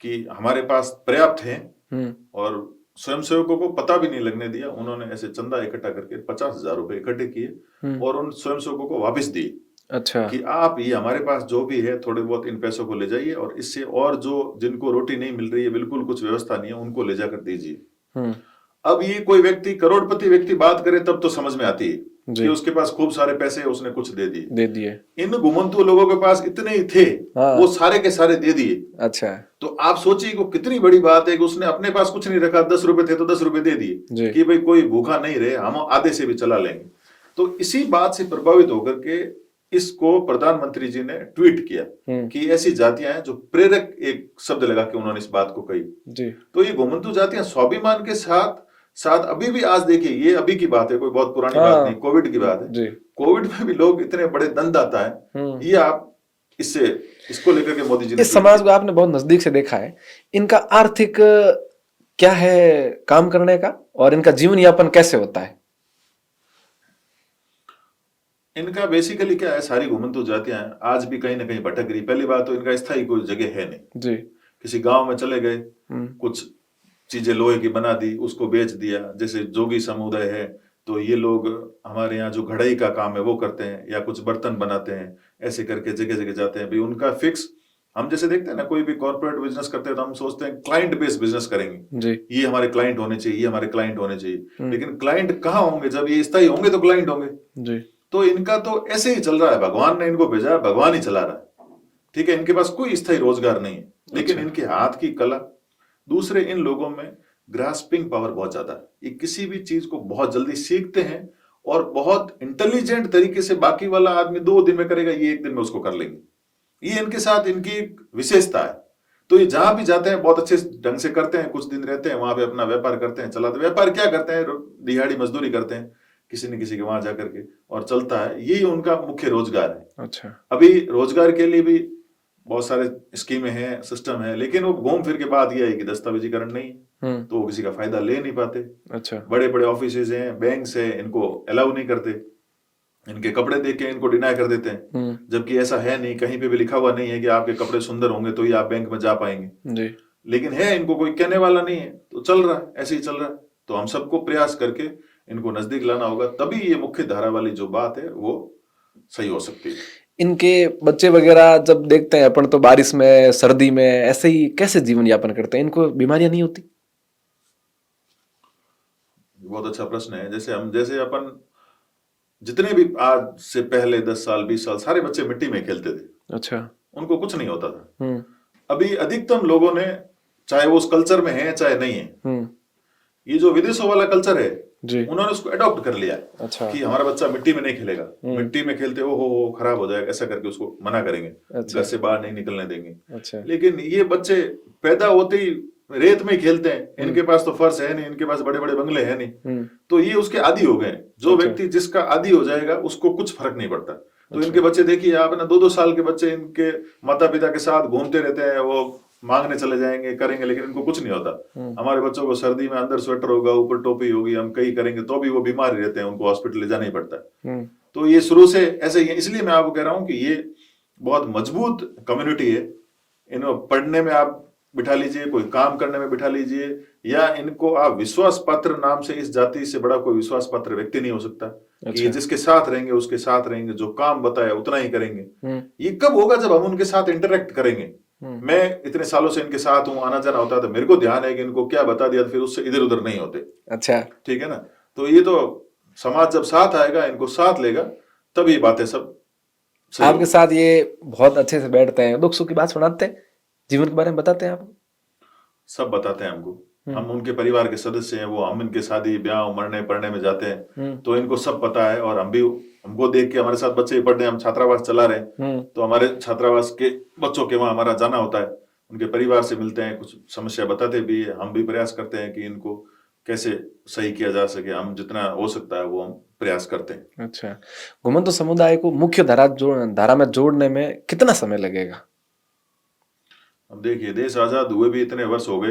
कि हमारे पास पर्याप्त है, और स्वयंसेवकों को पता भी नहीं लगने दिया। उन्होंने ऐसे चंदा इकट्ठा करके 50,000 रुपए इकट्ठे किए और उन स्वयंसेवकों को वापस दिए। अच्छा। कि आप ये हमारे पास जो भी है थोड़े बहुत इन पैसों को ले जाइए, और इससे और जो जिनको रोटी नहीं मिल रही है, बिल्कुल कुछ व्यवस्था नहीं है, उनको ले जाकर दीजिए। अब ये कोई व्यक्ति, करोड़पति व्यक्ति बात करे तब तो समझ में आती है कि उसके पास खूब सारे पैसे, उसने कुछ दे दिए। इन घुमंतु लोगों के पास इतने ही थे, वो सारे के सारे दे दिए। अच्छा। तो आप सोचिए को कितनी बड़ी बात है कि उसने अपने पास कुछ नहीं रखा, 10 रुपए थे तो 10 रुपए दे दिए कि भाई कोई भूखा नहीं रहे, हम आधे से भी चला लेंगे। तो इसी बात से प्रभावित होकर के इसको प्रधानमंत्री जी ने ट्वीट किया कि ऐसी जातियां हैं, जो प्रेरक एक शब्द लगा के उन्होंने इस बात को कही। तो ये घुमंतु जातियां स्वाभिमान के साथ साथ अभी भी, आज देखिए ये अभी की बात है, कोई बहुत पुरानी बात नहीं, कोविड की बात है। कोविड में भी लोग इतने बड़े दंडदाता है। ये आप इसको लेकर के मोदी जी ने, इस समाज को आपने बहुत नजदीक से देखा है, इनका आर्थिक क्या है काम करने का, और इनका जीवन यापन कैसे होता है? इनका बेसिकली क्या है, सारी घुमंतु जातियां आज भी कहीं ना कहीं भटक रही। पहली बात तो इनका स्थायी कोई जगह है नहीं जी। किसी गांव में चले गए, कुछ चीजें लोहे की बना दी, उसको बेच दिया। जैसे जोगी समुदाय है तो ये लोग हमारे यहाँ जो घड़ाई का काम है वो करते हैं, या कुछ बर्तन बनाते हैं, ऐसे करके जगह जगह जाते हैं। भाई उनका फिक्स, हम जैसे देखते हैं ना, कोई भी कॉर्पोरेट बिजनेस करते हैं तो हम सोचते हैं क्लाइंट बेस्ड बिजनेस करेंगे जी। ये हमारे क्लाइंट होने चाहिए, ये हमारे क्लाइंट होने चाहिए। लेकिन क्लाइंट कहाँ होंगे? जब ये स्थायी होंगे तो क्लाइंट होंगे जी। तो इनका तो ऐसे ही चल रहा है, भगवान ने इनको भेजा, भगवान ही चला रहा है, ठीक है। इनके पास कोई स्थायी रोजगार नहीं है, लेकिन इनके हाथ की कला। दूसरे, इन लोगों में ग्रास्पिंग पावर बहुत ज्यादा है, ये किसी भी चीज को बहुत जल्दी सीखते हैं और बहुत इंटेलिजेंट तरीके से। बाकी वाला आदमी 2 दिन में करेगा, ये 1 दिन में उसको कर लेंगे। ये इनके साथ इनकी एक विशेषता है। तो ये जहां भी जाते हैं बहुत अच्छे ढंग से करते हैं, कुछ दिन रहते हैं वहां पे, अपना व्यापार करते हैं, चलाते। व्यापार क्या करते हैं? दिहाड़ी मजदूरी करते हैं किसी न किसी के वहां जाकर के, और चलता है। यही उनका मुख्य रोजगार है। अच्छा। अभी रोजगार के लिए भी बहुत सारे स्कीमें हैं, सिस्टम है, लेकिन वो घूम फिर के बाद यह है कि दस्तावेजीकरण नहीं, तो वो किसी का फायदा ले नहीं पाते। अच्छा। बड़े बड़े ऑफिसेज हैं, बैंक्स हैं, इनको अलाउ नहीं करते। इनके कपड़े देख के इनको डिनाई कर देते हैं, जबकि ऐसा है नहीं, कहीं पे भी लिखा हुआ नहीं है कि आपके कपड़े सुंदर होंगे तो ही आप बैंक में जा पाएंगे जी। लेकिन है, इनको कोई कहने वाला नहीं है, तो चल रहा है, ऐसे ही चल रहा है। तो हम सबको प्रयास करके इनको नजदीक लाना होगा, तभी ये मुख्य धारा वाली जो बात है वो सही हो सकती है। इनके बच्चे वगैरह जब देखते हैं अपन, तो बारिश में, सर्दी में ऐसे ही कैसे जीवन यापन करते हैं? इनको बीमारियां नहीं होती? बहुत अच्छा प्रश्न है। जैसे अपन जितने भी आज से पहले 10 साल 20 साल सारे बच्चे मिट्टी में खेलते थे। अच्छा। उनको कुछ नहीं होता था। अभी अधिकतम लोगों ने, चाहे वो उस कल्चर में है चाहे नहीं है, ये जो विदेशों वाला कल्चर है जी, उन्होंने उसको अडॉप्ट कर लिया। अच्छा। कि हमारा बच्चा मिट्टी में नहीं खेलेगा, मिट्टी में खेलते हो खराब हो जाएगा, ऐसा करके उसको मना करेंगे। अच्छा। घर से बाहर नहीं निकलने देंगे। अच्छा। लेकिन ये बच्चे पैदा होते ही रेत में खेलते हैं, इनके पास तो फर्श है नहीं, इनके पास बड़े बड़े बंगले हैं नहीं, तो ये उसके आदी हो गए। जो व्यक्ति जिसका आदी हो जाएगा उसको कुछ फर्क नहीं पड़ता। तो इनके बच्चे देखिए आप ना, 2-2 साल के बच्चे इनके माता पिता के साथ घूमते रहते हैं, वो मांगने चले जाएंगे, करेंगे, लेकिन इनको कुछ नहीं होता। हमारे बच्चों को सर्दी में अंदर स्वेटर होगा, ऊपर टोपी होगी, हम कहीं करेंगे तो भी वो बीमार रहते हैं, उनको हॉस्पिटल ले जाना ही पड़ता है। तो ये शुरू से ऐसे ही है। इसलिए मैं आपको कह रहा हूं कि ये बहुत मजबूत कम्युनिटी है। इनको पढ़ने में आप बिठा लीजिए, कोई काम करने में बिठा लीजिए, या इनको आप विश्वास पात्र नाम से, इस जाति से बड़ा कोई विश्वास पात्र व्यक्ति नहीं हो सकता। अच्छा। कि जिसके साथ रहेंगे उसके साथ रहेंगे, जो काम बताया उतना ही करेंगे। ये कब होगा? जब हम उनके साथ इंटरेक्ट करेंगे। मैं इतने सालों से इनके साथ हूं, आना जाना होता है, तो मेरे को ध्यान है कि इनको क्या बता दिया तो फिर उससे इधर उधर नहीं होते। अच्छा। ठीक है ना? तो ये तो समाज जब साथ आएगा, इनको साथ लेगा, तब ये बातें सब आपके साथ ये बहुत अच्छे से बैठते हैं, दुख सुख की बात सुनाते हैं, जीवन के बारे में बताते हैं, आप सब बताते हैं हमको। हम उनके परिवार के सदस्य हैं, वो हम इनके शादी ब्याह मरने पढ़ने में जाते हैं, तो इनको सब पता है। और हम भी, हमको देख के हमारे साथ बच्चे पढ़ रहे हैं, हम छात्रावास चला रहे हैं, तो हमारे छात्रावास के बच्चों के वहां हमारा जाना होता है, उनके परिवार से मिलते हैं, कुछ समस्या बताते भी है। हम भी प्रयास करते हैं कि इनको कैसे सही किया जा सके, हम जितना हो सकता है वो हम प्रयास करते हैं। अच्छा। घुमंतु समुदाय को मुख्य धारा में जोड़ने में कितना समय लगेगा? अब देखिए, देश आजाद हुए भी इतने वर्ष हो गए,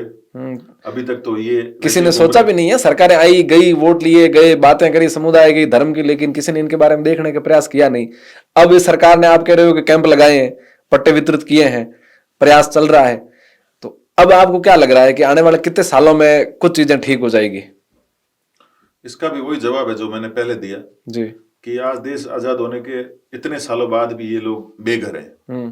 अभी तक तो ये किसी ने सोचा भी नहीं है। सरकारें आई गई, वोट लिए गए, बातें करी समुदाय की, धर्म की, लेकिन किसी ने इनके बारे में देखने का प्रयास किया नहीं। अब इस सरकार ने, आप कह रहे हो कि कैंप लगाए हैं, पट्टे वितरित किए हैं, प्रयास चल रहा है, तो अब आपको क्या लग रहा है कि आने वाले कितने सालों में कुछ चीजें ठीक हो जाएगी? इसका भी वही जवाब है जो मैंने पहले दिया जी। कि आज देश आजाद होने के इतने सालों बाद भी ये लोग बेघर हैं,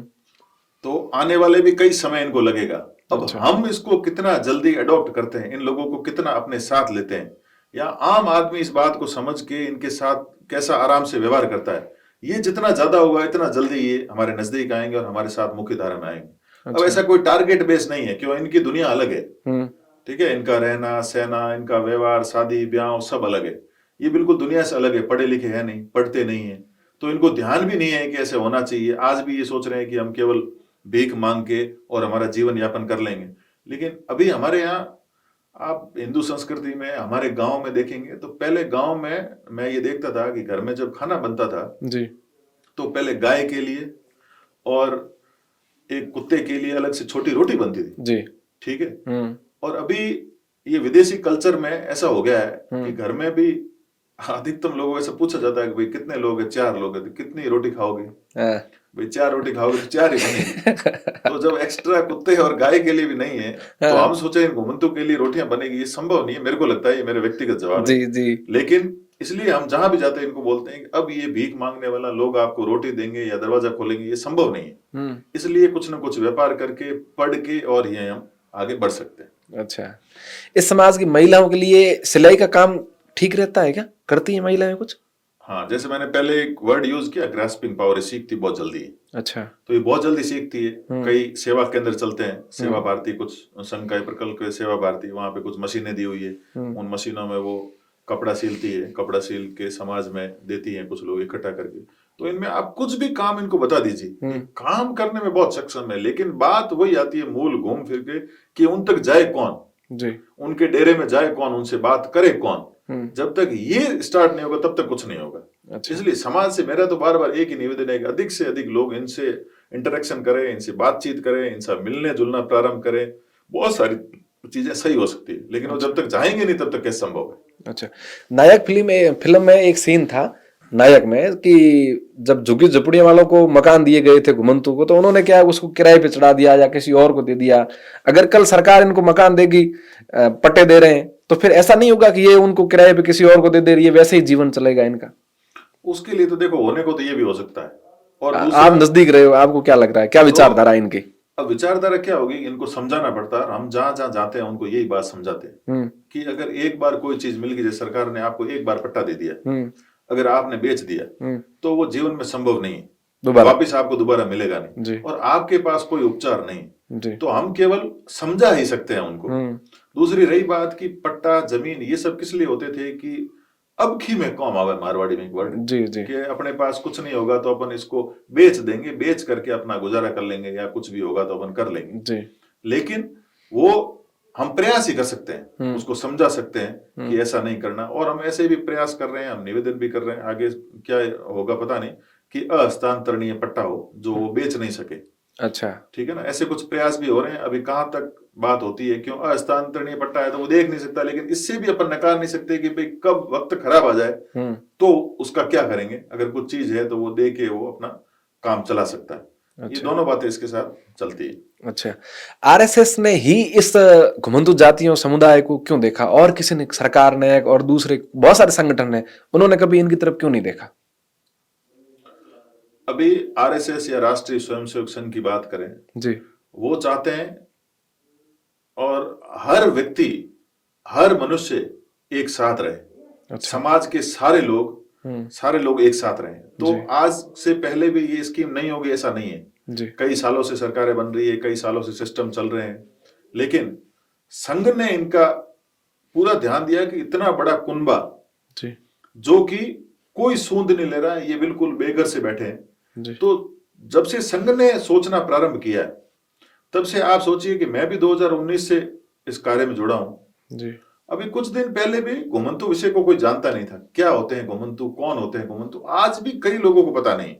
तो आने वाले भी कई समय इनको लगेगा। अब हम इसको कितना जल्दी अडॉप्ट करते हैं, इन लोगों को कितना अपने साथ लेते हैं, या आम आदमी इस बात को समझ के इनके साथ कैसा आराम से व्यवहार करता है, ये जितना ज्यादा होगा इतना जल्दी ये हमारे नजदीक आएंगे और हमारे साथ मुख्य धारा में आएंगे। अब ऐसा कोई टारगेट बेस नहीं है, क्यों, इनकी दुनिया अलग है, ठीक है, इनका रहना सहना, इनका व्यवहार, शादी ब्याह सब अलग है, ये बिल्कुल दुनिया से अलग है, पढ़े लिखे है नहीं, पढ़ते नहीं है, तो इनको ध्यान भी नहीं है कि ऐसे होना चाहिए। आज भी ये सोच रहे हैं कि हम केवल भीख मांग के और हमारा जीवन यापन कर लेंगे। लेकिन अभी हमारे यहाँ आप हिंदू संस्कृति में हमारे गांव में देखेंगे तो पहले गांव में मैं ये देखता था कि घर में जब खाना बनता था जी, तो पहले गाय के लिए और एक कुत्ते के लिए अलग से छोटी रोटी बनती थी जी, ठीक है। और अभी ये विदेशी कल्चर में ऐसा हो गया है कि घर में भी अधिकतम लोगों से पूछा जाता है कि भाई कितने लोग हैं, 4 लोग हैं, तो कितनी रोटी खाओगे? भाई 4 रोटी खाओगे तो 4 ही बनेगी। तो जब एक्स्ट्रा कुत्ते और गाय के लिए भी नहीं है तो हम सोचे इन घुमंतु के लिए रोटियां बनेगी, ये संभव नहीं है। मेरे को लगता है, ये मेरे व्यक्तिगत जवाब जी, है जी। लेकिन इसलिए हम जहां भी जाते हैं इनको बोलते हैं कि अब ये भीख मांगने वाला लोग आपको रोटी देंगे या दरवाजा खोलेंगे, ये संभव नहीं है। इसलिए कुछ ना कुछ व्यापार करके, पढ़ के, और ये हम आगे बढ़ सकते हैं। अच्छा, इस समाज की महिलाओं के लिए सिलाई का काम ठीक रहता है क्या? करती है महिलाएं कुछ? हाँ, जैसे मैंने पहले एक वर्ड यूज किया, ग्रास्पिंग पावर, सीखती बहुत जल्दी है। अच्छा, तो ये बहुत जल्दी सीखती है। कई सेवा केंद्र चलते हैं, सेवा भारती, कुछ संघ का प्रकल्प है सेवा भारती, वहां पे कुछ मशीनें दी हुई है, उन मशीनों में वो कपड़ा सिलती है, कपड़ा सिल के समाज में देती है, कुछ लोग इकट्ठा करके। तो इनमें आप कुछ भी काम इनको बता दीजिए, काम करने में बहुत सक्षम है। लेकिन बात वही आती है मूल घूम फिर के कि उन तक जाए कौन जी, उनके डेरे में जाए कौन, उनसे बात करे कौन। जब तक ये स्टार्ट नहीं होगा तब तक कुछ नहीं होगा। अच्छा। इसलिए समाज से मेरा तो बार बार एक ही निवेदन है कि अधिक से अधिक लोग इनसे इंटरेक्शन करें, इनसे बातचीत करें, इनसे मिलने जुलना प्रारंभ करें। बहुत सारी चीजें सही हो सकती है, लेकिन वो जब तक जाएंगे नहीं तब तक कैसे संभव है। अच्छा, नायक फिल्म में एक सीन था नायक में कि जब झुग्गी झुपड़ियों वालों को मकान दिए गए थे घुमंतु को, तो उन्होंने क्या उसको किराए पे चढ़ा दिया या किसी और को दे दिया। अगर कल सरकार इनको मकान देगी, पट्टे दे रहे हैं, तो फिर ऐसा नहीं होगा कि ये उनको किराए पे किसी और को दे रही है, वैसे ही जीवन चलेगा इनका? उसके लिए तो देखो, होने को तो ये भी हो सकता है। और आप नजदीक रहे हो, आपको क्या लग रहा है, क्या विचारधारा इनकी? अब विचारधारा क्या होगी, इनको समझाना पड़ता है। हम जहां जहां जाते हैं उनको यही बात समझाते हैं कि अगर एक बार कोई चीज मिल गई, जैसे सरकार ने आपको एक बार पट्टा दे दिया, अगर आपने बेच दिया तो वो जीवन में संभव नहीं है, वापिस आपको दोबारा मिलेगा नहीं, और आपके पास कोई उपचार नहीं, तो हम केवल समझा ही सकते हैं उनको। दूसरी रही बात कि पट्टा, जमीन, ये सब किस लिए होते थे कि अब खी में कौम आवे, मारवाड़ी में एक वर्ड जी, जी, कि अपने पास कुछ नहीं होगा तो अपन इसको बेच देंगे, बेच करके अपना गुजारा कर लेंगे, या कुछ भी होगा तो अपन कर लेंगे जी। लेकिन वो हम प्रयास ही कर सकते हैं, उसको समझा सकते हैं कि ऐसा नहीं करना। और हम ऐसे भी प्रयास कर रहे हैं, हम निवेदन भी कर रहे हैं। आगे क्या होगा पता नहीं, कि अहस्तांतरणीय पट्टा हो जो वो बेच नहीं सके। अच्छा, ठीक है ना, ऐसे कुछ प्रयास भी हो रहे हैं। अभी कहां तक बात होती है, क्यों अहस्तांतरणीय पट्टा है तो वो देख नहीं सकता, लेकिन इससे भी अपन नकार नहीं सकते कि भाई कब वक्त खराब आ जाए तो उसका क्या करेंगे। अगर कुछ चीज है तो वो दे के वो अपना काम चला सकता है। अच्छा। ये दोनों बातें इसके साथ चलती है। अच्छा, आरएसएस ने ही इस घुमंतु जातियों समुदाय को क्यों देखा, और किसी ने, सरकार ने और दूसरे बहुत सारे संगठन ने, उन्होंने कभी इनकी तरफ क्यों नहीं देखा? अभी आरएसएस या राष्ट्रीय स्वयंसेवक संघ की बात करें जी, वो चाहते हैं और हर व्यक्ति, हर मनुष्य एक साथ रहे। अच्छा। समाज के सारे लोग एक साथ रहे। तो आज से पहले भी ये स्कीम नहीं होगी ऐसा नहीं है जी। कई सालों से सरकारें बन रही है, कई सालों से सिस्टम चल रहे हैं, लेकिन संघ ने इनका पूरा ध्यान दिया कि इतना बड़ा कुनबा जी, जो कि कोई सूंद नहीं ले रहा है, ये बिल्कुल बेघर से बैठे हैं। तो जब से संघ ने सोचना प्रारंभ किया तब से आप सोचिए कि मैं भी 2019 से इस कार्य में जुड़ा हूं जी। अभी कुछ दिन पहले भी घुमंतु विषय को कोई जानता नहीं था, क्या होते हैं घुमंतु, कौन होते हैं घुमंतु, आज भी कई लोगों को पता नहीं।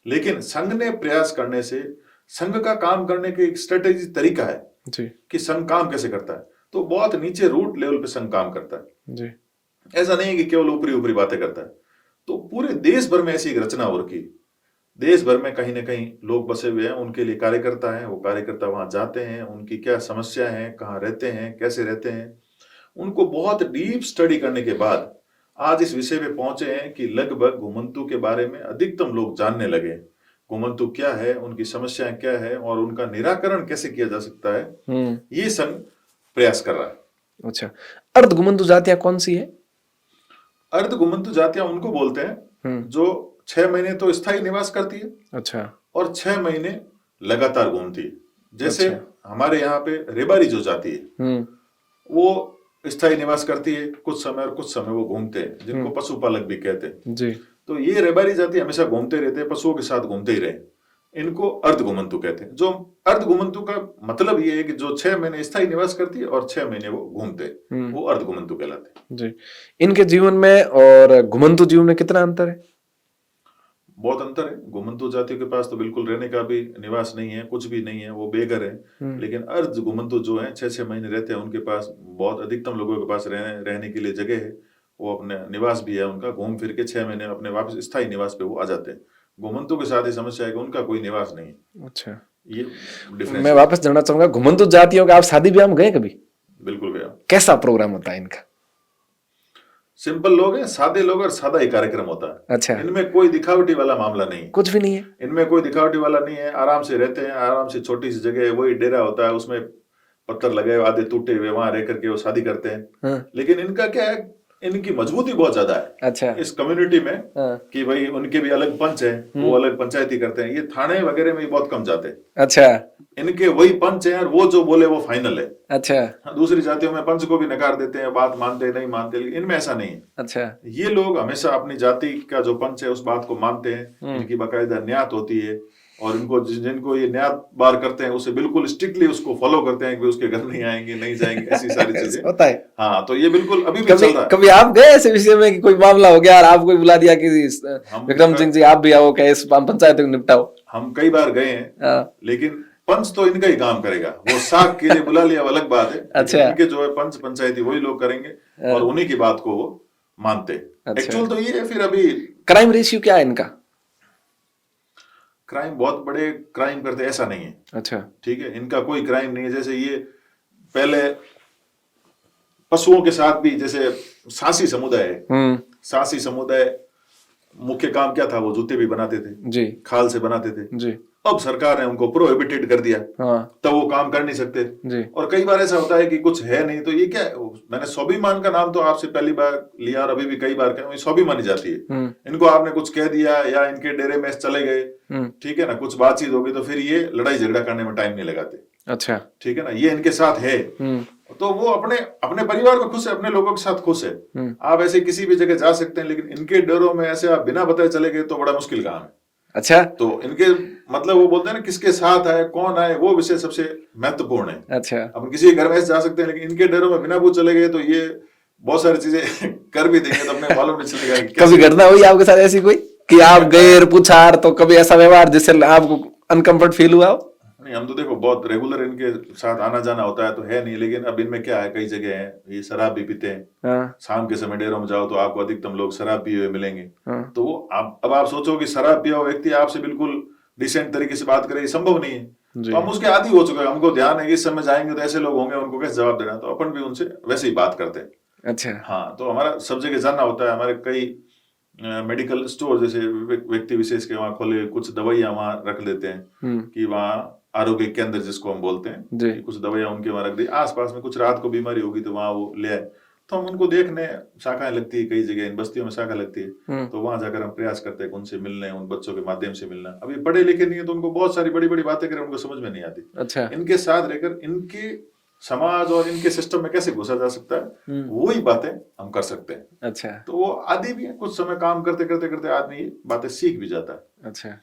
लेकिन संघ ने प्रयास करने से संघ का काम करने के एक स्ट्रेटेजी तरीका है जी कि संघ काम कैसे करता है। तो बहुत नीचे रूट लेवल पे संघ काम करता है। जी ऐसा नहीं है कि केवल ऊपरी ऊपरी बातें करता है। तो पूरे देश भर में ऐसी एक रचना हो रखी। देश भर में कहीं ना कहीं लोग बसे हुए हैं, उनके लिए कार्यकर्ता हैं। वो कार्यकर्ता वहां जाते हैं, उनकी क्या समस्या है, कहाँ रहते हैं, कैसे रहते हैं, उनको बहुत डीप स्टडी करने के बाद आज इस विषय पे पहुंचे हैं कि लगभग घुमंतू के बारे में अधिकतम लोग जानने लगे। घुमंतू क्या है, उनकी समस्याएं क्या है और उनका निराकरण कैसे किया जा सकता है, ये संघ प्रयास कर रहा है। अच्छा, अर्ध घुमंतू जातियां कौन सी है? अर्ध घुमंतू जातियां उनको बोलते हैं जो 6 महीने तो स्थायी निवास करती है, अच्छा, और 6 महीने लगातार घूमती है। जैसे हमारे यहाँ पे रेबारी जो जाति है वो स्थायी निवास करती है कुछ समय, और कुछ समय वो घूमते हैं, जिनको पशुपालक भी कहते हैं जी। तो ये रेबारी जाति हमेशा घूमते रहते हैं, पशुओं के साथ घूमते ही रहे, इनको अर्ध घुमंतू कहते हैं। जो अर्ध घुमंतू का मतलब ये है कि जो 6 महीने स्थायी निवास करती है और 6 महीने वो घूमते हैं, वो अर्ध घुमंतू कहलाते हैं। जी। इनके जीवन में और घुमंतू जीवन में कितना अंतर है? बहुत अंतर है। घुमंतू जातियों के पास तो बिल्कुल रहने का भी निवास नहीं है, कुछ भी नहीं है, वो बेघर है। लेकिन अर्ध घुमंतू जो है 6-6 महीने रहते हैं, उनके पास बहुत अधिकतम लोगों के पास रहने के लिए जगह है, वो अपने निवास भी है उनका, घूम फिर के 6 महीने अपने वापस स्थायी निवास पे वो आ जाते हैं। घुमंतू के साथ ही समस्या है कि उनका कोई निवास नहीं है। अच्छा, ये डिफरेंस। मैं वापस जानना चाहूंगा, घुमंतू जातियों का आप शादी ब्याह में गए कभी? बिल्कुल गया। कैसा प्रोग्राम होता है इनका? सिंपल लोग हैं, सादे लोग, और सादा ही कार्यक्रम होता है। अच्छा, इनमें कोई दिखावटी वाला मामला नहीं है, कुछ भी नहीं है इनमें कोई दिखावटी वाला नहीं है। आराम से रहते हैं, आराम से छोटी सी जगह है, वही डेरा होता है, उसमें पत्थर लगे हुए आधे टूटे हुए, वहां रह करके वो शादी करते हैं। लेकिन इनका क्या है, इनकी मजबूती बहुत ज्यादा है अच्छा इस कम्युनिटी में, कि भाई उनके भी अलग पंच है, वो अलग पंचायती करते हैं। ये थाने वगैरह में बहुत कम जाते हैं। अच्छा, इनके वही पंच है, और वो जो बोले वो फाइनल है। अच्छा, दूसरी जातियों में पंच को भी नकार देते हैं, बात मानते नहीं मानते, लेकिन इनमें ऐसा नहीं है। अच्छा, ये लोग हमेशा अपनी जाति का जो पंच है उस बात को मानते हैं। इनकी बाकायदा न्यात होती है, और इनको जिनको ये न्यात बार करते हैं उसे बिल्कुल स्ट्रिक्टली उसको फॉलो करते हैं कि उसके घर नहीं आएंगे, नहीं जाएंगे, ऐसी सारी चीजें होता है। हाँ, तो ये बिल्कुल अभी भी चल रहा है। कभी आप गए ऐसे विषय में कि कोई मामला हो गया और आपको बुला दिया कि विक्रम सिंह जी आप भी आओ, क्या इस पंचायत को निपटाओ? हम कई बार गए हैं, लेकिन पंच तो इनका ही काम करेगा। वो साख के लिए बुला लिया अलग बात है। अच्छा, इनके जो है पंच पंचायती वही लोग करेंगे, और उन्हीं की बात को वो मानते हैं। एक्चुअल तो ये है। फिर अभी क्राइम रेशियो क्या है इनका? क्राइम बहुत बड़े क्राइम करते ऐसा नहीं है। अच्छा, ठीक है, इनका कोई क्राइम नहीं है। जैसे ये पहले पशुओं के साथ भी, जैसे सासी समुदाय है, सासी समुदाय मुख्य काम क्या था, वो जूते भी बनाते थे जी, खाल से बनाते थे जी। अब सरकार ने उनको प्रोहिबिटेड कर दिया, तब वो काम कर नहीं सकते जी। और कई बार ऐसा होता है कि कुछ है नहीं, तो ये क्या है, मैंने स्वाभिमान का नाम तो आपसे पहली बार लिया और अभी भी कई बार कहा, स्वाभिमानी जाती है। इनको आपने कुछ कह दिया या इनके डेरे में चले गए, ठीक है ना, कुछ बातचीत होगी तो फिर ये लड़ाई झगड़ा करने में टाइम नहीं लगाते। अच्छा, ठीक है ना, ये इनके साथ है तो वो अपने अपने परिवार में खुश है, अपने लोगों के साथ खुश है। आप ऐसे किसी भी जगह जा सकते हैं, लेकिन इनके डेरों में ऐसे आप बिना बताए चले गए तो बड़ा मुश्किल काम है। अच्छा, तो इनके मतलब वो बोलते हैं ना, किसके साथ आए, कौन आए, वो विषय सबसे महत्वपूर्ण है। अच्छा, अब किसी घर में जा सकते हैं, लेकिन इनके डेरों में बिना पूछ चले गए तो ये बहुत सारी चीजें कर भी देंगे तो अपने मालूम नहीं चलेगा। कभी घटना हुई आपके साथ ऐसी कोई कि आप गए और पूछा, तो कभी ऐसा व्यवहार जिससे आपको अनकंफर्ट फील हुआ हो? नहीं, हम तो देखो बहुत रेगुलर इनके साथ आना जाना होता है तो है नहीं, लेकिन अब इनमें क्या है, कई जगह है ये शराब भी पीते हैं। शाम के समय डेरों में जाओ तो आपको अधिकतम लोग शराब पिए हुए मिलेंगे। तो वो अब आप सोचो कि शराब पिया हुआ व्यक्ति आपसे बिल्कुल डिसेंट तरीके से बात करे, संभव नहीं है। तो हम उसके आदी हो चुके हैं, हमको ध्यान है कि इस समय जाएंगे तो ऐसे लोग होंगे, उनको कैसे जवाब देना, तो अपन भी उनसे वैसे ही बात करते हैं। अच्छा, हाँ, तो हमारा सब जगह जाना होता है। हमारे कई मेडिकल स्टोर जैसे व्यक्ति विशेष के वहाँ खोले, कुछ दवाइयाँ वहाँ रख देते हैं कि वहाँ आरोग्य केंद्र जिसको हम बोलते हैं, कुछ दवाइयाँ उनके वहाँ रख दी। आसपास में कुछ रात को बीमारी होगी तो वहाँ वो ले आए, तो हम उनको देखने, शाखाएं लगती है कई जगह, इन बस्तियों में शाखा लगती है, तो वहां जाकर हम प्रयास करते हैं उनसे मिलने, उन बच्चों के माध्यम से मिलना। अभी पढ़े लिखे नहीं है तो उनको बहुत सारी बड़ी बड़ी बातें करें, उनको समझ में नहीं आती। अच्छा, इनके साथ रहकर इनके समाज और इनके सिस्टम में कैसे घुसा जा सकता है, वही बातें हम कर सकते हैं। अच्छा, तो वो आदि भी है, कुछ समय काम करते करते करते आदमी ये बातें सीख भी जाता है। अच्छा,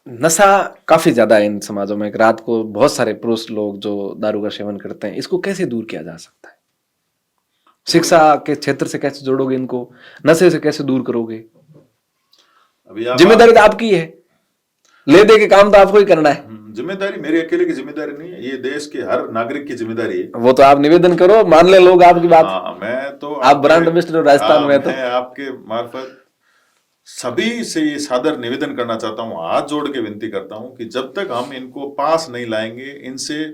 नशा काफी ज्यादा है इन समाजों में। रात को बहुत सारे पुरुष लोग जो दारू का सेवन करते हैं, इसको कैसे दूर किया जा सकता है? शिक्षा के क्षेत्र से कैसे जोड़ोगे इनको, नशे से कैसे दूर करोगे? अभी जिम्मेदारी तो आपकी है, ले दे के काम तो आपको ही करना है। जिम्मेदारी मेरे अकेले की जिम्मेदारी नहीं है, ये देश के हर नागरिक की जिम्मेदारी है। वो तो आप निवेदन करो, मान ले लोग आपकी बात। हाँ, मैं तो आप ब्रांड एम्बेसडर हो राजस्थान में, तो मैं आपके मार्फत सभी से ये सादर निवेदन करना चाहता हूँ, हाथ जोड़ के विनती करता हूँ कि जब तक हम इनको पास नहीं लाएंगे, इनसे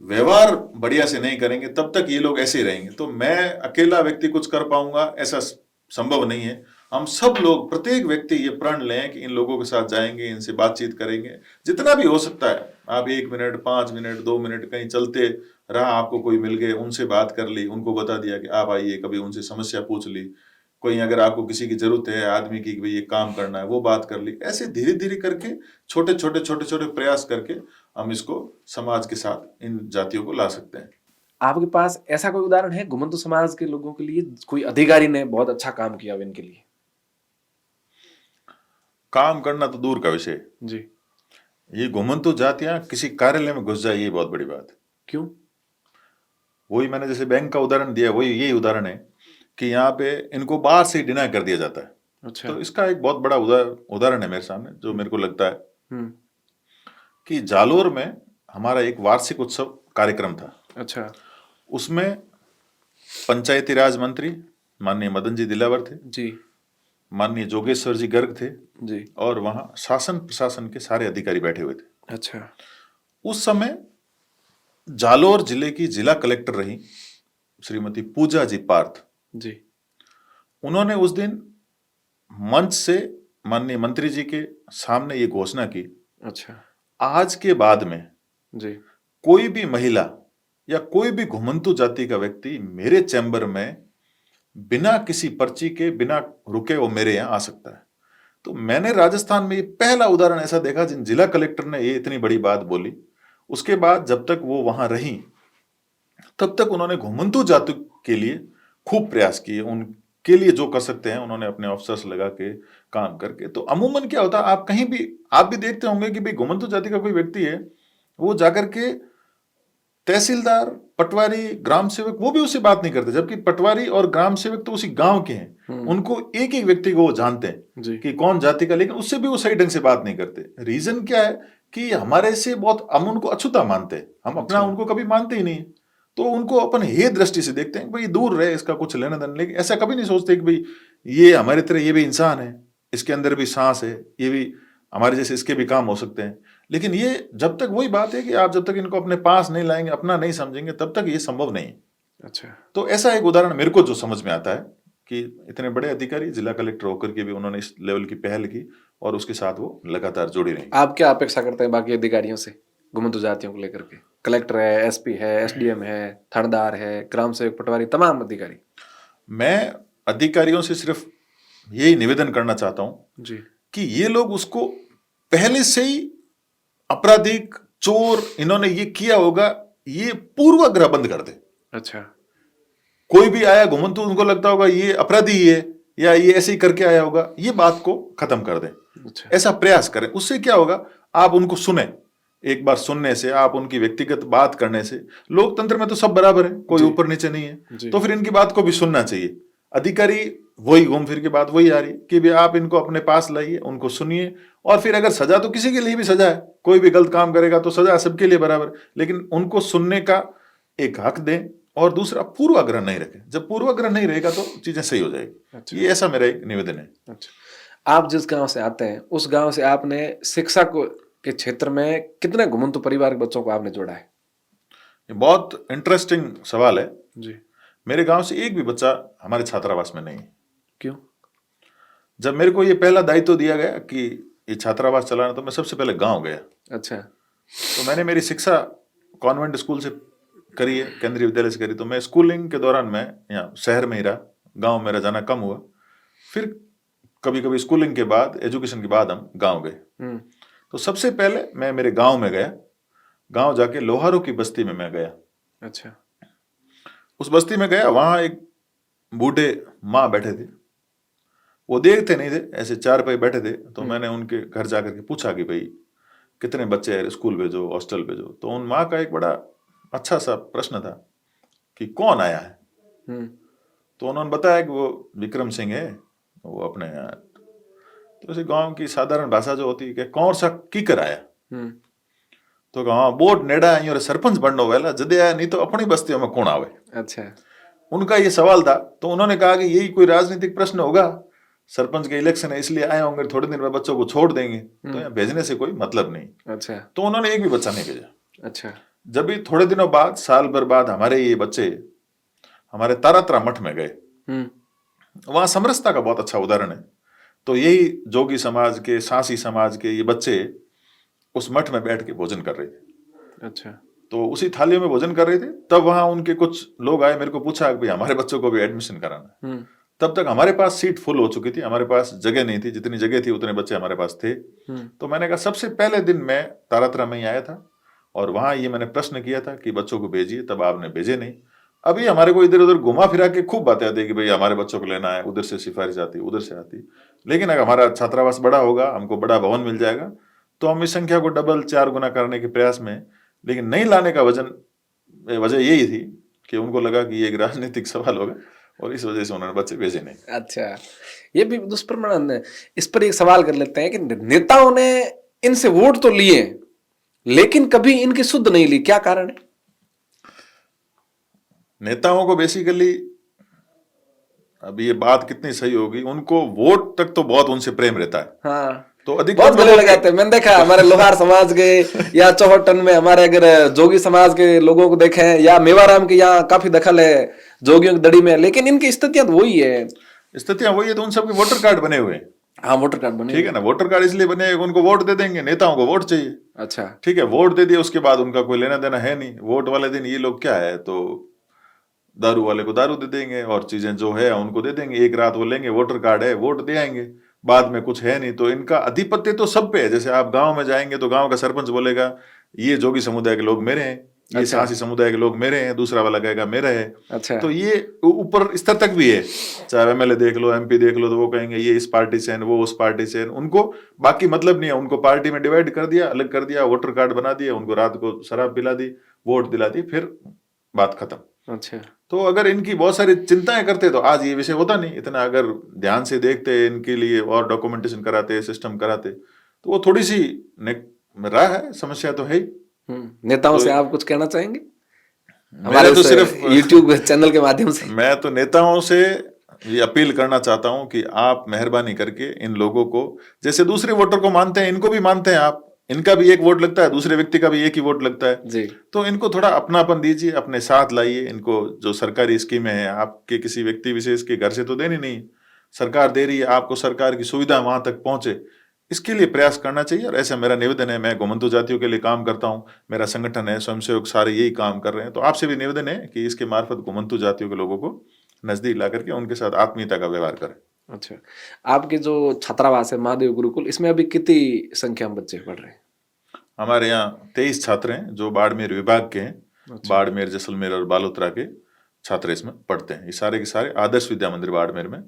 व्यवहार बढ़िया से नहीं करेंगे, तब तक ये लोग ऐसे ही रहेंगे। तो मैं अकेला व्यक्ति कुछ कर पाऊंगा ऐसा संभव नहीं है। हम सब लोग, प्रत्येक व्यक्ति ये प्रण लें कि इन लोगों के साथ जाएंगे, इनसे बातचीत करेंगे, जितना भी हो सकता है। आप 1 मिनट, 5 मिनट, 2 मिनट कहीं चलते रहा, आपको कोई मिल गए, उनसे बात कर ली, उनको बता दिया कि आप आइए, कभी उनसे समस्या पूछ ली, कोई अगर आपको किसी की जरूरत है आदमी की, भाई ये काम करना है, वो बात कर ली। ऐसे धीरे धीरे करके छोटे छोटे छोटे छोटे प्रयास करके हम इसको समाज के साथ इन जातियों को ला सकते हैं। आपके पास ऐसा कोई उदाहरण है घुमंतु समाज के लोगों के लिए, कोई अधिकारी ने बहुत अच्छा काम किया हो इनके लिए? काम करना तो दूर का विषय है। जी। ये घुमंतु जातियां किसी कार्यालय में घुस जाए, ये बहुत बड़ी बात है। क्यों? वही मैंने जैसे बैंक का उदाहरण दिया, वही यही उदाहरण है कि यहाँ पे इनको बाहर से डिनाई कर दिया जाता है। अच्छा। तो इसका एक बहुत बड़ा उदाहरण है मेरे सामने, जो मेरे को लगता है कि जालोर में हमारा एक वार्षिक उत्सव कार्यक्रम था। अच्छा। उसमें पंचायती राज मंत्री माननीय मदन जी दिलावर थे जी। माननीय जोगेश्वर जी गर्ग थे जी। और वहाँ शासन प्रशासन के सारे अधिकारी बैठे हुए थे। अच्छा। उस समय जालोर जिले की जिला कलेक्टर रही श्रीमती पूजा जी पार्थ जी। उन्होंने उस दिन मंच से माननीय मंत्री जी के सामने ये घोषणा की, अच्छा। आज के बाद में जी। कोई भी महिला या कोई भी घुमंतु जाति का व्यक्ति मेरे चैम्बर में बिना किसी पर्ची के, बिना रुके वो मेरे यहाँ आ सकता है। तो मैंने राजस्थान में ये पहला उदाहरण ऐसा देखा जिन जिला कलेक्टर ने ये इतनी बड़ी बात बोली। उसके बाद जब तक वो वहां रही तब तक उन्होंने घुमंतु जाति के लिए खूब प्रयास किए, उनके लिए जो कर सकते हैं उन्होंने अपने अफसर्स लगा के काम करके। तो अमूमन क्या होता है, आप कहीं भी आप भी देखते होंगे कि भाई घुमंतु जाति का कोई व्यक्ति है, वो जाकर के तहसीलदार, पटवारी, ग्राम सेवक, वो भी उससे बात नहीं करते, जबकि पटवारी और ग्राम सेवक तो उसी गांव के हैं। उनको एक एक व्यक्ति को वो जानते हैं कि कौन जाति का, लेकिन उससे भी वो सही ढंग से बात नहीं करते। रीजन क्या है कि हमारे से बहुत हम उनको अछूता मानते हैं, हम अपना उनको कभी मानते ही नहीं। तो उनको अपन हे दृष्टि से देखते हैं, भाई दूर रहे, इसका कुछ लेना देना, लेकिन ऐसा कभी नहीं सोचते कि भाई ये हमारी तरह ये भी इंसान है, इसके अंदर भी सांस है, ये भी हमारे जैसे इसके भी काम हो सकते हैं। लेकिन ये जब तक वही बात है कि आप जब तक इनको अपने पास नहीं लाएंगे, अपना नहीं समझेंगे, तब तक ये संभव नहीं। अच्छा। तो ऐसा एक उदाहरण मेरे को जो समझ में आता है कि इतने बड़े अधिकारी जिला कलेक्टर होकर के भी उन्होंने इस लेवल की पहल की और उसके साथ वो लगातार जुड़ी रही। आप क्या अपेक्षा करते हैं बाकी अधिकारियों से घुमंतु जातियों को लेकर के? कलेक्टर है, एसपी है, एसडीएम है, थानेदार है, ग्राम सेवक, पटवारी, तमाम अधिकारी। मैं अधिकारियों से सिर्फ यही निवेदन करना चाहता हूं जी कि ये लोग उसको पहले से ही आपराधिक, चोर इन्होंने ये किया होगा, ये पूर्वाग्रह बंद कर दे। अच्छा। कोई भी आया घुमंतु, उनको लगता होगा ये अपराधी ही है या ये ऐसे ही करके आया होगा, ये बात को खत्म कर दें। अच्छा। ऐसा प्रयास करें। उससे क्या होगा, आप उनको सुने, एक बार सुनने से, आप उनकी व्यक्तिगत बात करने से, लोकतंत्र में तो सब बराबर है, कोई ऊपर नीचे नहीं है, तो फिर इनकी बात को भी सुनना चाहिए। अधिकारी वही घूम फिर के बात वही आ रही कि भी आप इनको अपने पास लाइए, उनको सुनिए, और फिर अगर सजा तो किसी के लिए भी सजा है, कोई भी गलत काम करेगा तो सजा सबके लिए बराबर, लेकिन उनको सुनने का एक हक दें। और दूसरा, पूर्वाग्रह नहीं रखें। जब पूर्वाग्रह नहीं रहेगा तो चीजें सही हो जाएगी। अच्छा। ये ऐसा मेरा एक निवेदन है। अच्छा। आप जिस गांव से आते हैं उस गांव से आपने शिक्षा को के क्षेत्र में कितने घुमंतु परिवार के बच्चों को आपने जोड़ा है? ये बहुत इंटरेस्टिंग सवाल है जी। मेरे गांव से एक भी बच्चा हमारे छात्रावास में नहीं है। क्यों? जब मेरे को ये पहला दायित्व दिया गया कि ये छात्रावास चलाना, तो मैं सबसे पहले गांव गया। अच्छा। तो मैंने मेरी शिक्षा कॉन्वेंट स्कूल से करी है, केंद्रीय विद्यालय से करी। तो मैं स्कूलिंग के दौरान मैं यहाँ शहर में ही रहा, गांव मेरा जाना कम हुआ। फिर कभी कभी स्कूलिंग के बाद, एजुकेशन के बाद हम गांव गए। तो सबसे पहले मैं मेरे गांव में गया। गांव जाके लोहारों की बस्ती में मैं गया। अच्छा। उस बस्ती में गया, वहां एक बूढ़े माँ बैठे थे, वो देखते नहीं थे, ऐसे चार पे बैठे थे। तो मैंने उनके घर जाकर के पूछा कि भाई कितने बच्चे हैं, स्कूल भेजो, हॉस्टल भेजो। तो उन माँ का एक बड़ा अच्छा सा प्रश्न था कि कौन आया है। तो उन्होंने बताया कि वो विक्रम सिंह है, वो अपने यहाँ। तो ऐसे गांव की साधारण भाषा जो होती है कि कौन सा की कराया, हम्म। तो हाँ बोट नेड़ा आई और सरपंच बननो वेला जदे आया, नहीं तो अपनी बस्तियों में कौन आवे। अच्छा। उनका ये सवाल था, तो उन्होंने कहा कि यही कोई राजनीतिक प्रश्न होगा, सरपंच के इलेक्शन है इसलिए आए होंगे, थोड़े दिन में बच्चों को छोड़ देंगे, तो यहाँ भेजने से कोई मतलब नहीं। अच्छा। तो उन्होंने एक भी बच्चा नहीं भेजा। अच्छा। जब भी थोड़े दिनों बाद, साल भर बाद, हमारे ये बच्चे हमारे तारातरा मठ में गए, वहां समरसता का बहुत अच्छा उदाहरण है। तो यही जोगी समाज के, सांसी समाज के ये बच्चे उस मठ में बैठ के भोजन कर रहे थे। अच्छा। तो उसी थालियों में भोजन कर रहे थे, तब वहां उनके कुछ लोग आए, मेरे को पूछा कि भाई हमारे बच्चों को भी एडमिशन कराना है। तब तक हमारे पास सीट फुल हो चुकी थी, हमारे पास जगह नहीं थी, जितनी जगह थी उतने बच्चे हमारे पास थे। तो मैंने कहा सबसे पहले दिन मैं तारातरा में ही आया था और वहां ये मैंने प्रश्न किया था कि बच्चों को भेजिए, तब आपने भेजे नहीं। अभी हमारे को इधर उधर घुमा फिरा के खूब बातें आती है कि भाई हमारे बच्चों को लेना है, उधर से सिफारिश आती, उधर से आती। लेकिन अगर हमारा छात्रावास बड़ा होगा, हमको बड़ा भवन मिल जाएगा, तो हम इस संख्या को डबल 4 गुना करने के प्रयास में। लेकिन नहीं लाने का वजह यही थी कि उनको लगा कि ये एक राजनीतिक सवाल होगा और इस वजह से उन्होंने बच्चे भेजे नहीं। अच्छा, ये भी दुष्प्रमाण है। इस पर एक सवाल कर लेते हैं कि नेताओं ने इनसे वोट तो लिए लेकिन कभी इनकी सुध नहीं ली, क्या कारण है? नेताओं को बेसिकली, अब ये बात कितनी सही होगी, उनको वोट तक तो बहुत उनसे प्रेम रहता है। हाँ, तो अधिक बहुत गले लगाते हैं। मैंने देखा हमारे लोहार समाज के या चौहटन में, हमारे अगर जोगी समाज के लोगों को देखें, या मेवाराम के यहाँ काफी दखल है जोगियों की दड़ी में, लेकिन इनकी स्थितियां तो वही है। स्थितियां वही है, तो उन सबके वोटर कार्ड बने हुए हैं। हाँ, वोटर कार्ड बने, ठीक है ना। वोटर कार्ड इसलिए बने, उनको वोट दे देंगे, नेताओं को वोट चाहिए। अच्छा, ठीक है, वोट दे दिए, उसके बाद उनका कोई लेना देना है नहीं। वोट वाले दिन ये लोग क्या है, तो दारू वाले को दारू दे देंगे और चीजें जो है उनको दे देंगे। एक रात वो लेंगे, वोटर कार्ड है, वोट दे आएंगे, बाद में कुछ है नहीं। तो इनका अधिपत्य तो सब पे है। जैसे आप गांव में जाएंगे तो गांव का सरपंच बोलेगा ये जोगी समुदाय के लोग मेरे हैं, ये अच्छा, सांसी समुदाय के लोग मेरे हैं, दूसरा वाला कहेगा मेरा है। अच्छा, तो ये ऊपर स्तर तक भी है। चाहे एमएलए देख लो, एमपी देख लो, तो वो कहेंगे ये इस पार्टी से है, वो उस पार्टी से है। उनको बाकी मतलब नहीं है। उनको पार्टी में डिवाइड कर दिया, अलग कर दिया, वोटर कार्ड बना दिया, उनको रात को शराब पिला दी, वोट दिला दी, फिर बात खत्म। अच्छा। तो अगर इनकी बहुत सारी चिंताएं करते तो आज ये विषय होता नहीं इतना। अगर ध्यान से देखते, इनके लिए और डॉक्यूमेंटेशन कराते, सिस्टम कराते, तो वो थोड़ी सी रहा है, समस्या तो है ही। नेताओं तो से आप कुछ कहना चाहेंगे हमारे तो सिर्फ यूट्यूब चैनल के माध्यम से? मैं तो नेताओं से ये अपील करना चाहता हूं कि आप मेहरबानी करके इन लोगों को, जैसे दूसरे वोटर को मानते हैं, इनको भी मानते हैं आप, इनका भी एक वोट लगता है, दूसरे व्यक्ति का भी एक ही वोट लगता है जी। तो इनको थोड़ा अपनापन दीजिए, अपने साथ लाइए। इनको जो सरकारी स्कीमें हैं, आपके किसी व्यक्ति विशेष के घर से तो देनी नहीं, सरकार दे रही है आपको, सरकार की सुविधा वहां तक पहुंचे, इसके लिए प्रयास करना चाहिए। और ऐसा मेरा निवेदन है। मैं घुमंतु जातियों के लिए काम करता हूं, मेरा संगठन है, स्वयंसेवक सारे यही काम कर रहे हैं। तो आपसे भी निवेदन है कि इसके मार्फत घुमंतु जातियों के लोगों को नजदीक ला करके उनके साथ आत्मीयता का व्यवहार करें। अच्छा, आपके जो छात्रावास है महादेव गुरुकुल, इसमें अभी कितनी संख्या में बच्चे पढ़ रहे हैं? हमारे यहाँ 23 छात्र हैं जो बाड़मेर विभाग के हैं। अच्छा। बाड़मेर, जैसलमेर और बालोतरा के छात्र इसमें पढ़ते हैं। ये सारे के सारे आदर्श विद्या मंदिर बाड़मेर में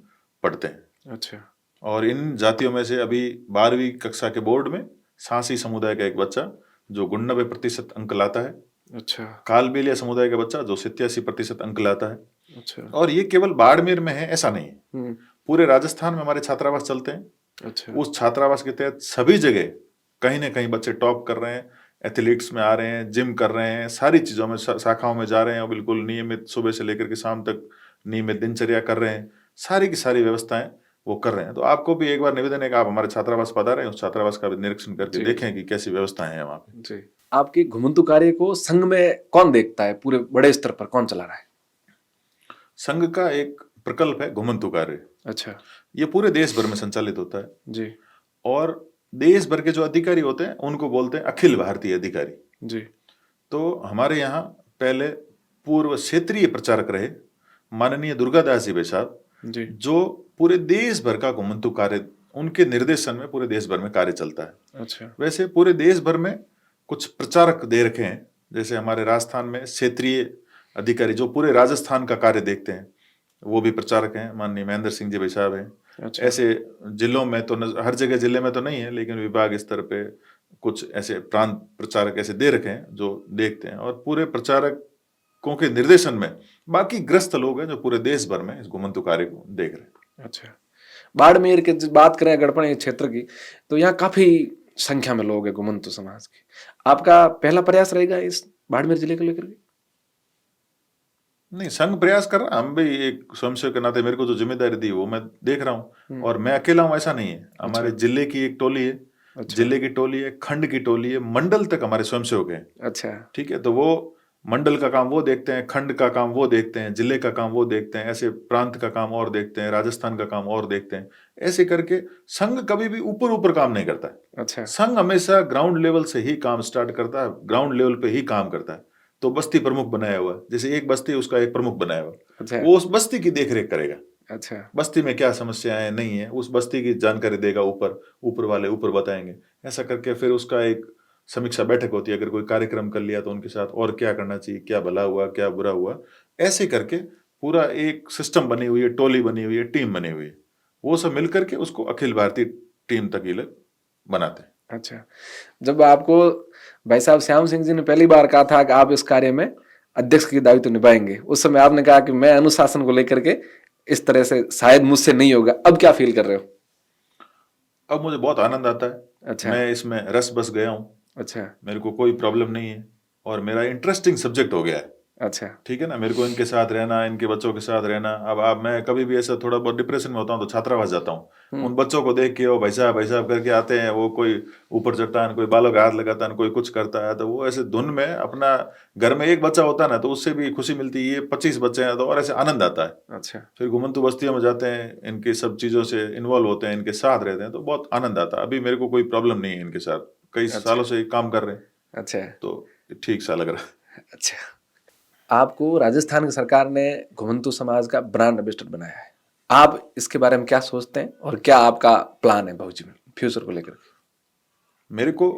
पढ़ते हैं। अच्छा। और इन जातियों में से अभी 12वीं कक्षा के बोर्ड में सांसी समुदाय का एक बच्चा जो 99% अंक लाता है। अच्छा। कालबेलिया समुदाय का बच्चा जो 87% अंक लाता है। अच्छा। और ये केवल बाड़मेर में है ऐसा नहीं है, पूरे राजस्थान में हमारे छात्रावास चलते हैं। अच्छा। उस छात्रावास के तहत सभी जगह कहीं ना कहीं बच्चे टॉप कर रहे हैं, एथलीट्स में आ रहे हैं, जिम कर रहे हैं, सारी चीजों में, शाखाओं में जा रहे हैं और बिल्कुल नियमित सुबह से लेकर के शाम तक नियमित दिनचर्या कर रहे हैं। सारी की सारी व्यवस्थाएं वो कर रहे हैं। तो आपको भी एक बार निवेदन है कि आप हमारे छात्रावास पधारें, उस छात्रावास का भी निरीक्षण करके देखें कि कैसी व्यवस्थाएं हैं वहां पे। जी। आपकी घुमंतु कार्य को संघ में कौन देखता है? पूरे बड़े स्तर पर कौन चला रहा है? संघ का एक प्रकल्प है घुमंतु कार्य। अच्छा। ये पूरे देश भर में संचालित होता है जी। और देश भर के जो अधिकारी होते हैं उनको बोलते हैं अखिल भारतीय अधिकारी। जी। तो हमारे यहाँ पहले पूर्व क्षेत्रीय प्रचारक रहे माननीय दुर्गादास जी भाई साहब, जो पूरे देश भर का घुमंतु कार्य, उनके निर्देशन में पूरे देश भर में कार्य चलता है। अच्छा। वैसे पूरे देश भर में कुछ प्रचारक दे रखे हैं। जैसे हमारे राजस्थान में क्षेत्रीय अधिकारी जो पूरे राजस्थान का कार्य देखते हैं, वो भी प्रचारक हैं, माननीय महेंद्र सिंह जी भाई साहब हैं। अच्छा। ऐसे जिलों में तो हर जगह जिले में तो नहीं है, लेकिन विभाग स्तर पे कुछ ऐसे प्रांत प्रचारक ऐसे दे रखे हैं जो देखते हैं। और पूरे प्रचारकों के निर्देशन में बाकी ग्रस्त लोग हैं जो पूरे देश भर में इस घुमंतु कार्य को देख रहे हैं। अच्छा। बाड़मेर की बात करें गड़पण क्षेत्र की, तो यहाँ काफी संख्या में लोग हैं घुमंतु समाज के। आपका पहला प्रयास रहेगा इस बाड़मेर जिले को लेकर के? नहीं, संघ प्रयास कर रहा, हम भी एक स्वयंसेवक के नाते मेरे को जो जिम्मेदारी दी वो मैं देख रहा हूँ, और मैं अकेला हूँ ऐसा नहीं है। हमारे जिले की एक टोली है, जिले की टोली है, खंड की टोली है, मंडल तक हमारे स्वयंसेवक हैं। अच्छा, ठीक है, तो वो मंडल का काम वो देखते हैं, खंड का काम वो देखते हैं, जिले का काम वो देखते हैं, ऐसे प्रांत का काम और देखते हैं, राजस्थान का काम और देखते हैं। ऐसे करके संघ कभी भी ऊपर ऊपर काम नहीं करता है। अच्छा, संघ हमेशा ग्राउंड लेवल से ही काम स्टार्ट करता है, ग्राउंड लेवल पे ही काम करता है। तो बस्ती प्रमुख बनाया हुआ है, जैसे एक बस्ती उसका एक प्रमुख बनाया हुआ, अच्छा, वो उस बस्ती की देखरेख करेगा। अच्छा, बस्ती में क्या समस्याएं नहीं है उस बस्ती की जानकारी देगा, ऊपर वाले ऊपर बताएंगे। ऐसा करके फिर उसका एक समीक्षा बैठक होती है, अगर कोई कार्यक्रम कर लिया तो उनके साथ और क्या करना चाहिए, क्या भला हुआ क्या बुरा हुआ, ऐसे करके पूरा एक सिस्टम बनी हुई है, टोली बनी हुई है, टीम बनी हुई है। वो सब मिल करके उसको अखिल भारतीय टीम तक ये लोग बनाते हैं। अच्छा। जब आपको भाई साहब श्याम सिंह जी ने पहली बार कहा था कि आप इस कार्य में अध्यक्ष की दायित्व निभाएंगे, उस समय आपने कहा कि मैं अनुशासन को लेकर के इस तरह से शायद मुझसे नहीं होगा, अब क्या फील कर रहे हो? अब मुझे बहुत आनंद आता है। अच्छा, मैं इसमें रस बस गया हूँ। अच्छा, मेरे को कोई प्रॉब्लम नहीं है, और मेरा इंटरेस्टिंग सब्जेक्ट हो गया है। अच्छा, ठीक है ना, मेरे को इनके साथ रहना, इनके बच्चों के साथ रहना। अब आप, मैं कभी भी ऐसा थोड़ा बहुत डिप्रेशन में होता हूँ तो छात्रावास जाता हूँ, उन बच्चों को देख के वो भाई साहब करके आते हैं, वो कोई ऊपर चढ़ता है, कोई बालों का हाथ लगाता है, कोई कुछ करता है, तो वो ऐसे धुन में अपना, घर में एक बच्चा होता है ना तो उससे भी खुशी मिलती है, ये 25 बच्चे हैं तो और ऐसे आनंद आता है। अच्छा, फिर घुमंतु बस्तियों में जाते हैं, इनकी सब चीज़ों से इन्वॉल्व होते हैं, इनके साथ रहते हैं तो बहुत आनंद आता है। अभी मेरे को कोई प्रॉब्लम नहीं है इनके साथ, कई सालों से काम कर रहे हैं, अच्छा, तो ठीक सा लग रहा है। अच्छा। आपको राजस्थान की सरकार ने घुमंतु समाज का ब्रांड एम्बेसडर बनाया है, आप इसके बारे में क्या सोचते हैं और क्या आपका प्लान है भविष्य में, फ्यूचर को लेकर के? मेरे को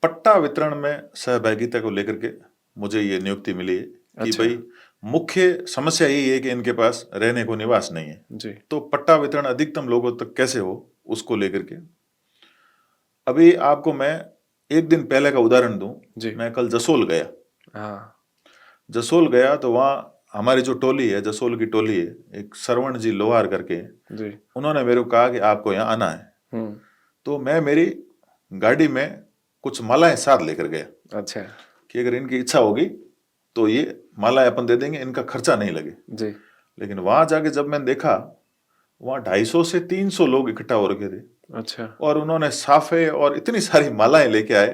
पट्टा वितरण में सहभागिता को लेकर के मुझे ये नियुक्ति मिली है कि अच्छा। भाई मुख्य समस्या यही है कि इनके पास रहने को निवास नहीं है, जी, तो पट्टा वितरण अधिकतम लोगों तक कैसे हो उसको लेकर के। अभी आपको मैं एक दिन पहले का उदाहरण दूं, जी, मैं कल जसोल गया। हाँ, जसोल गया तो वहाँ हमारी जो टोली है, जसोल की टोली है, एक सरवण जी लोहार करके, जी, उन्होंने मेरे को कहा कि आपको यहाँ आना है। तो मैं मेरी गाड़ी में कुछ मालाएं साथ लेकर गया अच्छा, कि अगर इनकी इच्छा होगी तो ये मालाएं अपन दे देंगे, इनका खर्चा नहीं लगे। जी, लेकिन वहां जाके जब मैंने देखा, वहां 250 से 300 लोग इकट्ठा हो रखे थे, अच्छा, और उन्होंने साफे और इतनी सारी मालाएं लेके आए।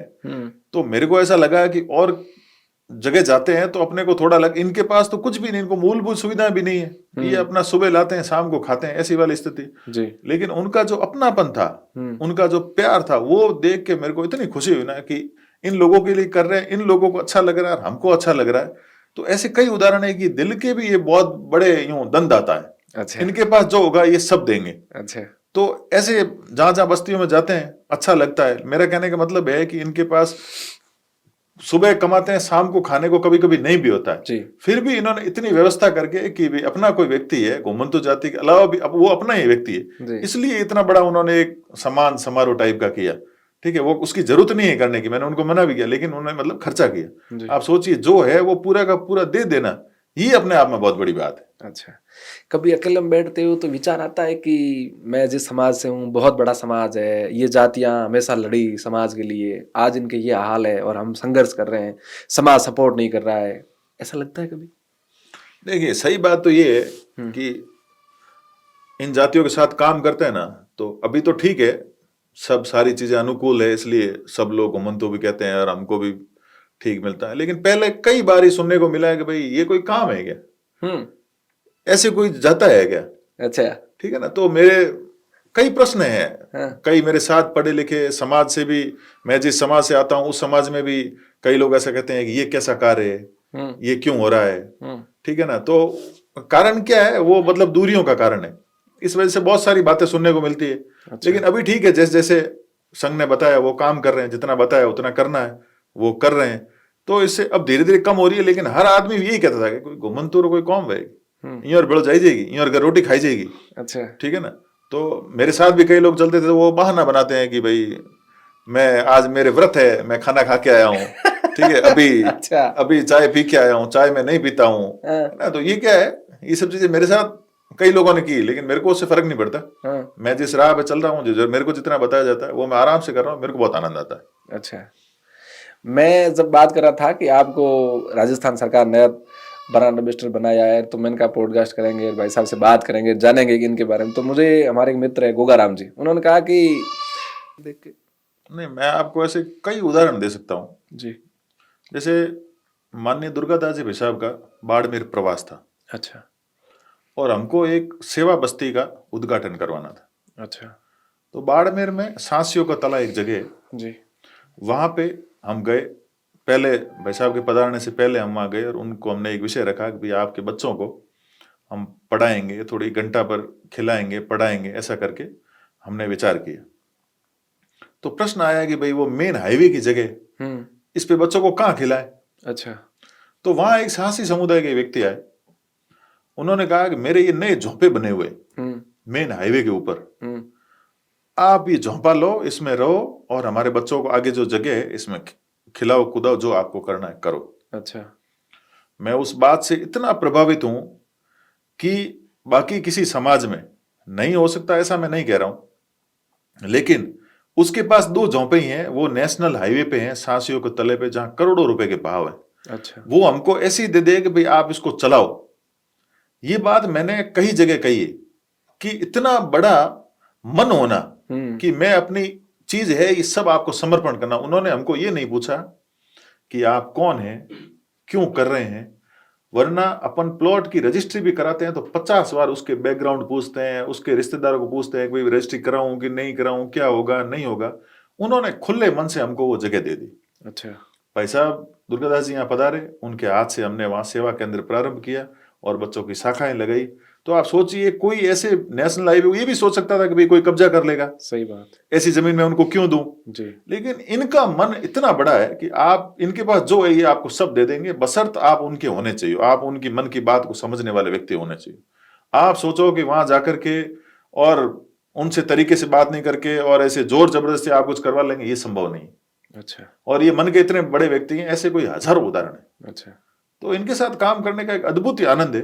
तो मेरे को ऐसा लगा कि और जगह जाते हैं तो अपने को थोड़ा लग, इनके पास तो कुछ भी नहीं, इनको मूलभूत सुविधाएं भी नहीं है, ये अपना सुबह लाते हैं शाम को खाते हैं, ऐसी वाली स्थिति। जी, लेकिन उनका जो अपनापन था, उनका जो प्यार था, वो देख के मेरे को इतनी खुशी हुई ना कि इन लोगों के लिए कर रहे हैं, इन लोगों को अच्छा लग रहा है, हमको अच्छा लग रहा है। तो ऐसे कई उदाहरण है कि दिल के भी ये बहुत बड़े यूं दंदाता है। अच्छा, इनके पास जो होगा ये सब देंगे। अच्छा, तो ऐसे जहां जहां बस्तियों में जाते हैं अच्छा लगता है। मेरा कहने का मतलब है कि इनके पास सुबह कमाते हैं, शाम को खाने को कभी कभी नहीं भी होता है, जी, फिर भी इन्होंने इतनी व्यवस्था करके कि भी अपना कोई व्यक्ति है, घुमंतु जाति के अलावा भी अब वो अपना ही व्यक्ति जी। है, इसलिए इतना बड़ा उन्होंने एक सम्मान समारोह टाइप का किया। ठीक है, वो उसकी जरूरत नहीं है करने की, मैंने उनको मना भी किया, लेकिन उन्होंने मतलब खर्चा जी। किया। आप सोचिए, जो है वो पूरा का पूरा दे देना, ये अपने आप में बहुत बड़ी बात है। अच्छा, कभी अकेले में बैठते हो तो विचार आता है कि मैं जिस समाज से हूँ, बहुत बड़ा समाज है, ये जातियां हमेशा लड़ी समाज के लिए, आज इनके ये हाल है और हम संघर्ष कर रहे हैं, समाज सपोर्ट नहीं कर रहा है, ऐसा लगता है कभी? देखिए, सही बात तो ये है कि इन जातियों के साथ काम करते हैं ना, तो अभी तो ठीक है, सब सारी चीजें अनुकूल है, इसलिए सब लोग घुमंतु भी कहते हैं और हमको भी ठीक मिलता है। लेकिन पहले कई बार ही सुनने को मिला है कि भाई ये कोई काम है क्या, ऐसे कोई जाता है क्या? अच्छा, ठीक है ना, तो मेरे कई प्रश्न हैं। हाँ, कई मेरे साथ पढ़े लिखे समाज से भी, मैं जिस समाज से आता हूँ उस समाज में भी कई लोग ऐसा कहते हैं कि ये कैसा कार्य है, ये क्यों हो रहा है। ठीक है ना, तो कारण क्या है, वो मतलब दूरियों का कारण है। इस वजह से बहुत सारी बातें सुनने को मिलती है। अच्छा। लेकिन अभी ठीक है, जैसे जैसे संघ ने बताया वो काम कर रहे हैं, जितना बताया उतना करना है वो कर रहे हैं, तो इससे अब धीरे धीरे कम हो रही है। लेकिन हर आदमी यही कहता था कि कोई घुमंतु कोई कौम है, यूं और बढ़ जाएगी, यूं और रोटी खाई जाएगी। अच्छा, ठीक है ना, तो मेरे साथ भी कई लोग चलते थे, वो बहाना बनाते हैं कि भाई मैं आज मेरे व्रत है, मैं खाना खा के आया हूँ, ठीक है, अभी अच्छा, अभी चाय पी के आया हूँ, चाय मैं नहीं पीता हूँ हाँ, ना। तो ये क्या है, ये सब चीजें मेरे साथ कई लोगों ने की, लेकिन मेरे को उससे फर्क नहीं पड़ता। हाँ। मैं जिस राह पे चल रहा हूँ, जो मेरे को जितना बताया जाता है वो मैं आराम से कर रहा हूँ, मेरे को बहुत आनंद आता है। अच्छा, मैं जब बात कर रहा था कि आपको राजस्थान सरकार नया ब्रांड एम्बेसडर बनाया है, तो मैंने कहा पॉडकास्ट करेंगे, भाई साहब से बात करेंगे, जानेंगे कि इनके बारे में। तो मुझे हमारे एक मित्र है गोगा राम जी, उन्होंने कहा कि देख के नहीं, मैं आपको ऐसे कई उदाहरण दे सकता हूँ। जी। जैसे माननीय दुर्गादास जी भाई साहब का बाड़मेर प्रवास था, अच्छा और हमको एक सेवा बस्ती का उद्घाटन करवाना था। अच्छा तो बाड़मेर में सांसियों का तला एक जगह है, जी। वहां पे हम गए। पहले भाई साहब के पधारने से पहले हम वहां गए और उनको हमने एक विषय रखा कि भाई आपके बच्चों को हम पढ़ाएंगे, थोड़ी घंटा पर खिलाएंगे, पढ़ाएंगे, ऐसा करके हमने विचार किया। तो प्रश्न आया कि भाई वो मेन हाईवे की जगह, इस पे बच्चों को कहाँ खिलाएं। अच्छा। तो वहां एक साहसी समुदाय के व्यक्ति आए, उन्होंने कहा कि मेरे ये नए झोंपे बने हुए मेन हाईवे के ऊपर, आप ये झोंपा लो, इसमें रहो, और हमारे बच्चों को आगे जो जगह है इसमें खिलाओ, कुदाओ, जो आपको करना है करो। अच्छा। मैं उस बात से इतना प्रभावित हूं कि बाकी किसी समाज में नहीं हो सकता ऐसा मैं नहीं कह रहा हूं, लेकिन उसके पास 2 झोंपे ही हैं, वो नेशनल हाईवे पे हैं, सांसियों के तले पे, जहां करोड़ों रुपए के भाव है। अच्छा। वो हमको ऐसी दे दे कि भाई आप इसको चलाओ। ये बात मैंने कई जगह कही है कि इतना बड़ा मन होना कि मैं अपनी चीज है ये सब आपको समर्पण करना। उन्होंने हमको ये नहीं पूछा कि आप कौन हैं, क्यों कर रहे हैं, वरना अपन प्लॉट की रजिस्ट्री भी कराते हैं तो 50 बार उसके बैकग्राउंड पूछते हैं, उसके रिश्तेदारों को पूछते हैं कि भाई रजिस्ट्री कराऊं कि नहीं कराऊं, क्या होगा नहीं होगा। उन्होंने खुले मन से हमको वो जगह दे दी। अच्छा। भाई साहब दुर्गादास जी यहाँ पधारे, उनके हाथ से हमने वहां सेवा केंद्र प्रारंभ किया और बच्चों की शाखाएं लगाई। तो आप सोचिए, कोई ऐसे नेशनल हाईवे, ये भी सोच सकता था कि भाई कोई कब्जा कर लेगा, सही बात, ऐसी जमीन में उनको क्यों दूं जी। लेकिन इनका मन इतना बड़ा है कि आप इनके पास जो है ये आपको सब दे देंगे, बशर्त आप उनके होने चाहिए, आप उनकी मन की बात को समझने वाले व्यक्ति होने चाहिए। आप सोचो कि वहां जाकर के और उनसे तरीके से बात नहीं करके और ऐसे जोर जबरदस्ती आप कुछ करवा लेंगे, ये संभव नहीं। अच्छा। और ये मन के इतने बड़े व्यक्ति हैं, ऐसे कोई हजारों उदाहरण है। अच्छा। तो इनके साथ काम करने का एक अद्भुत ही आनंद है,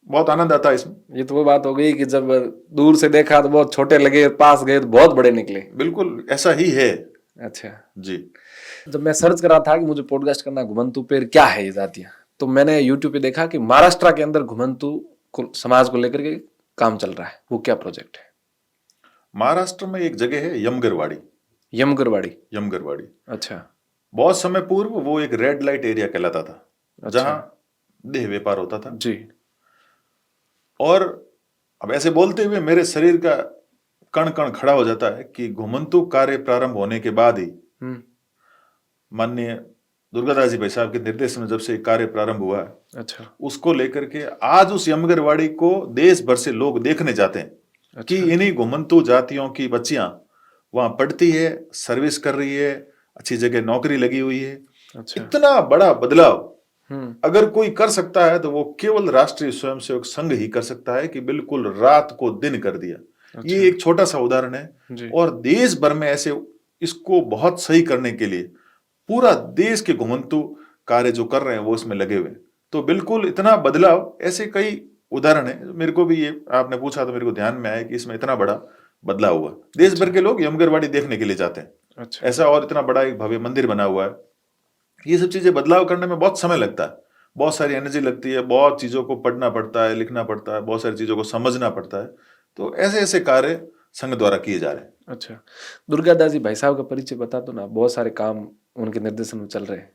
बहुत आनंद आता है इसमें। ये तो वो बात हो गई कि जब दूर से देखा तो बहुत छोटे लगे, पास गए तो बहुत बड़े निकले। बिल्कुल ऐसा ही है। अच्छा जी। जब मैं सर्च कर रहा था कि मुझे पॉडकास्ट करना, घुमंतु पेड़ क्या है ये जातियां, तो मैंने यूट्यूब पे देखा कि महाराष्ट्र के अंदर घुमंतु समाज को लेकर के काम चल रहा है। वो क्या प्रोजेक्ट है? महाराष्ट्र में एक जगह है यमगरवाड़ी। यमगरवाड़ी। यमगरवाड़ी, अच्छा। बहुत समय पूर्व वो एक रेड लाइट एरिया कहलाता था। अच्छा। जहां देह व्यापार होता था जी। और अब ऐसे बोलते हुए मेरे शरीर का कण कण खड़ा हो जाता है कि घुमंतु कार्य प्रारंभ होने के बाद ही माननीय दुर्गादास जी भाई साहब के निर्देश में जब से कार्य प्रारंभ हुआ है, अच्छा। उसको लेकर के आज उस यमगरवाड़ी को देश भर से लोग देखने जाते हैं। अच्छा। कि इन्हीं घुमंतु जातियों की बच्चियां वहां पढ़ती है, सर्विस कर रही है, अच्छी जगह नौकरी लगी हुई है। अच्छा। इतना बड़ा बदलाव अगर कोई कर सकता है तो वो केवल राष्ट्रीय स्वयंसेवक संघ ही कर सकता है, कि बिल्कुल रात को दिन कर दिया। अच्छा। ये एक छोटा सा उदाहरण है और देश भर में ऐसे इसको बहुत सही करने के लिए पूरा देश के घुमंतु कार्य जो कर रहे हैं वो इसमें लगे हुए। तो बिल्कुल इतना बदलाव, ऐसे कई उदाहरण है। मेरे को भी ये आपने पूछा तो मेरे को ध्यान में आया कि इसमें इतना बड़ा बदलाव हुआ। देश भर के लोग यमगरवाड़ी देखने के लिए जाते हैं। अच्छा। ऐसा और इतना बड़ा एक भव्य मंदिर बना हुआ है। ये सब चीजें बदलाव करने में बहुत समय लगता है, बहुत सारी एनर्जी लगती है, बहुत चीजों को पढ़ना पड़ता है, लिखना पड़ता है, बहुत सारी चीजों को समझना पड़ता है। तो ऐसे ऐसे कार्य संघ द्वारा किए जा रहे हैं। अच्छा। दुर्गादास जी भाई साहब का परिचय बता दो ना, बहुत सारे काम उनके निर्देशन में चल रहे हैं।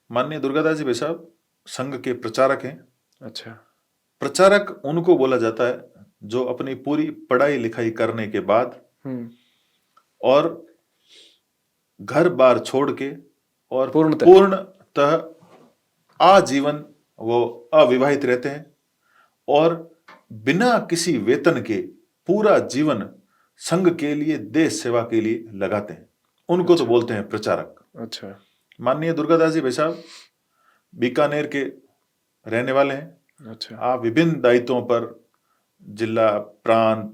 माननीय दुर्गादास जी भाई साहब संघ के प्रचारक हैं। अच्छा। प्रचारक उनको बोला जाता है जो अपनी पूरी पढ़ाई लिखाई करने के बाद और घर बार छोड़ के और पूर्णतः आजीवन वो अविवाहित रहते हैं और बिना किसी वेतन के पूरा जीवन संघ के लिए, देश सेवा के लिए लगाते हैं। उनको तो बोलते हैं प्रचारक। अच्छा। माननीय दुर्गादास जी भाई साहब बीकानेर के रहने वाले हैं। अच्छा। आप विभिन्न दायित्वों पर जिला, प्रांत,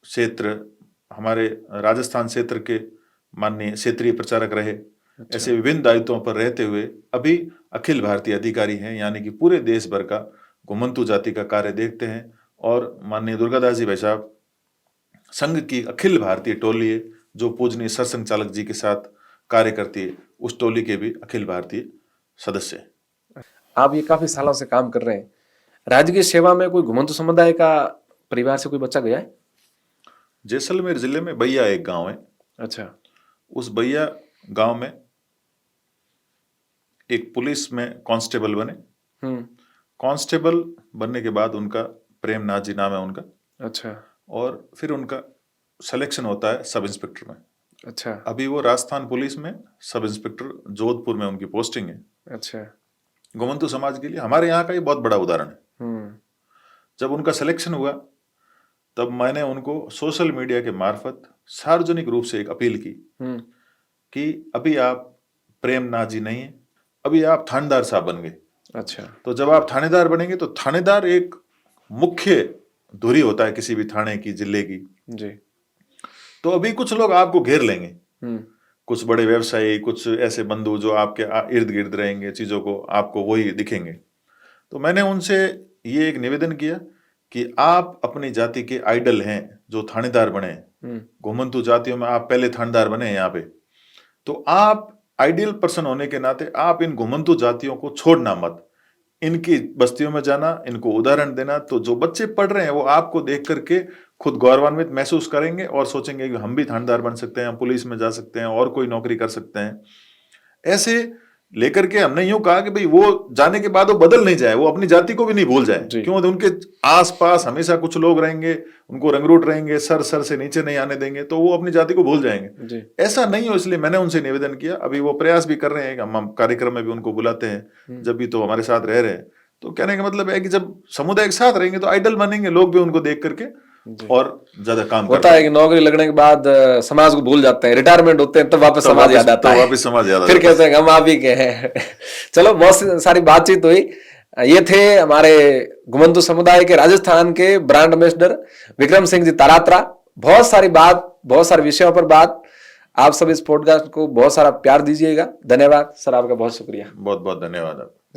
क्षेत्र, हमारे राजस्थान क्षेत्र के माननीय क्षेत्रीय प्रचारक रहे। अच्छा। ऐसे विभिन्न दायित्वों पर रहते हुए अभी अखिल भारतीय अधिकारी हैं, यानी कि पूरे देश भर का घुमंतु जाति का कार्य देखते हैं। और माननीय दुर्गादास जी भाई साहब संघ की अखिल भारतीय टोली है जो पूजनीय सरसंघ चालक जी के साथ कार्य करती है, उस टोली के भी अखिल भारतीय सदस्य हैं। आप ये काफी सालों से काम कर रहे हैं, राज्य की सेवा में कोई घुमंतु समुदाय का परिवार से कोई बच्चा गया है? जैसलमेर जिले में बैया एक गांव है। अच्छा। उस बैया गांव में एक पुलिस में कांस्टेबल बने। कांस्टेबल बनने के बाद उनका प्रेमनाथ जी नाम है उनका। अच्छा। और फिर उनका सिलेक्शन होता है सब इंस्पेक्टर में। अच्छा। अभी वो राजस्थान पुलिस में सब इंस्पेक्टर जोधपुर में उनकी पोस्टिंग है। अच्छा। घुमंतु समाज के लिए हमारे यहाँ का ये बहुत बड़ा उदाहरण है। जब उनका सिलेक्शन हुआ तब मैंने उनको सोशल मीडिया के मार्फत सार्वजनिक रूप से एक अपील की कि अभी आप प्रेमनाथ जी नहीं है, अभी आप थानेदार साहब बन गए। अच्छा। तो जब आप थानेदार बनेंगे तो थानेदार एक मुख्य धुरी होता है किसी भी थाने की, जिले की जी। तो अभी कुछ लोग आपको घेर लेंगे, कुछ बड़े व्यवसायी, कुछ ऐसे बंधु जो आपके इर्द गिर्द रहेंगे, चीजों को आपको वही दिखेंगे। तो मैंने उनसे ये एक निवेदन किया कि आप अपनी जाति के आइडल हैं जो थानेदार बने, घुमंतु जातियों में आप पहले थानेदार बने हैं यहाँ पे, तो आप आइडियल पर्सन होने के नाते आप इन घुमंतु जातियों को छोड़ना मत, इनकी बस्तियों में जाना, इनको उदाहरण देना। तो जो बच्चे पढ़ रहे हैं वो आपको देख करके खुद गौरवान्वित महसूस करेंगे और सोचेंगे कि हम भी थानेदार बन सकते हैं, हम पुलिस में जा सकते हैं और कोई नौकरी कर सकते हैं। ऐसे लेकर के हमने यूं कहा कि भाई वो जाने के बाद वो बदल नहीं जाए, वो अपनी जाति को भी नहीं भूल जाए। क्यों? उनके आसपास हमेशा कुछ लोग रहेंगे, उनको रंगरूट रहेंगे, सर से नीचे नहीं आने देंगे, तो वो अपनी जाति को भूल जाएंगे। ऐसा नहीं हो, इसलिए मैंने उनसे निवेदन किया। अभी वो प्रयास भी कर रहे हैं, हम कार्यक्रम में भी उनको बुलाते हैं जब भी, तो हमारे साथ रह रहे हैं। तो कहने का मतलब है कि जब समुदाय के साथ रहेंगे तो आइडल बनेंगे, लोग भी उनको देख करके और ज्यादा काम होता है कि नौकरी लगने के बाद समाज को भूल जाते हैं, रिटायरमेंट होते हैं, तब वापस समाज याद आता है, वापस समाज याद फिर कहते हैं हम आप ही के हैं। चलो, बहुत सारी बातचीत हुई। ये थे हमारे घुमंतु समुदाय के राजस्थान के ब्रांड एम्बेसडर विक्रम सिंह जी तारात्रा। बहुत सारे विषयों पर बात। आप सब इस पॉडकास्ट को बहुत सारा प्यार दीजिएगा। धन्यवाद सर, आपका बहुत शुक्रिया। बहुत बहुत धन्यवाद।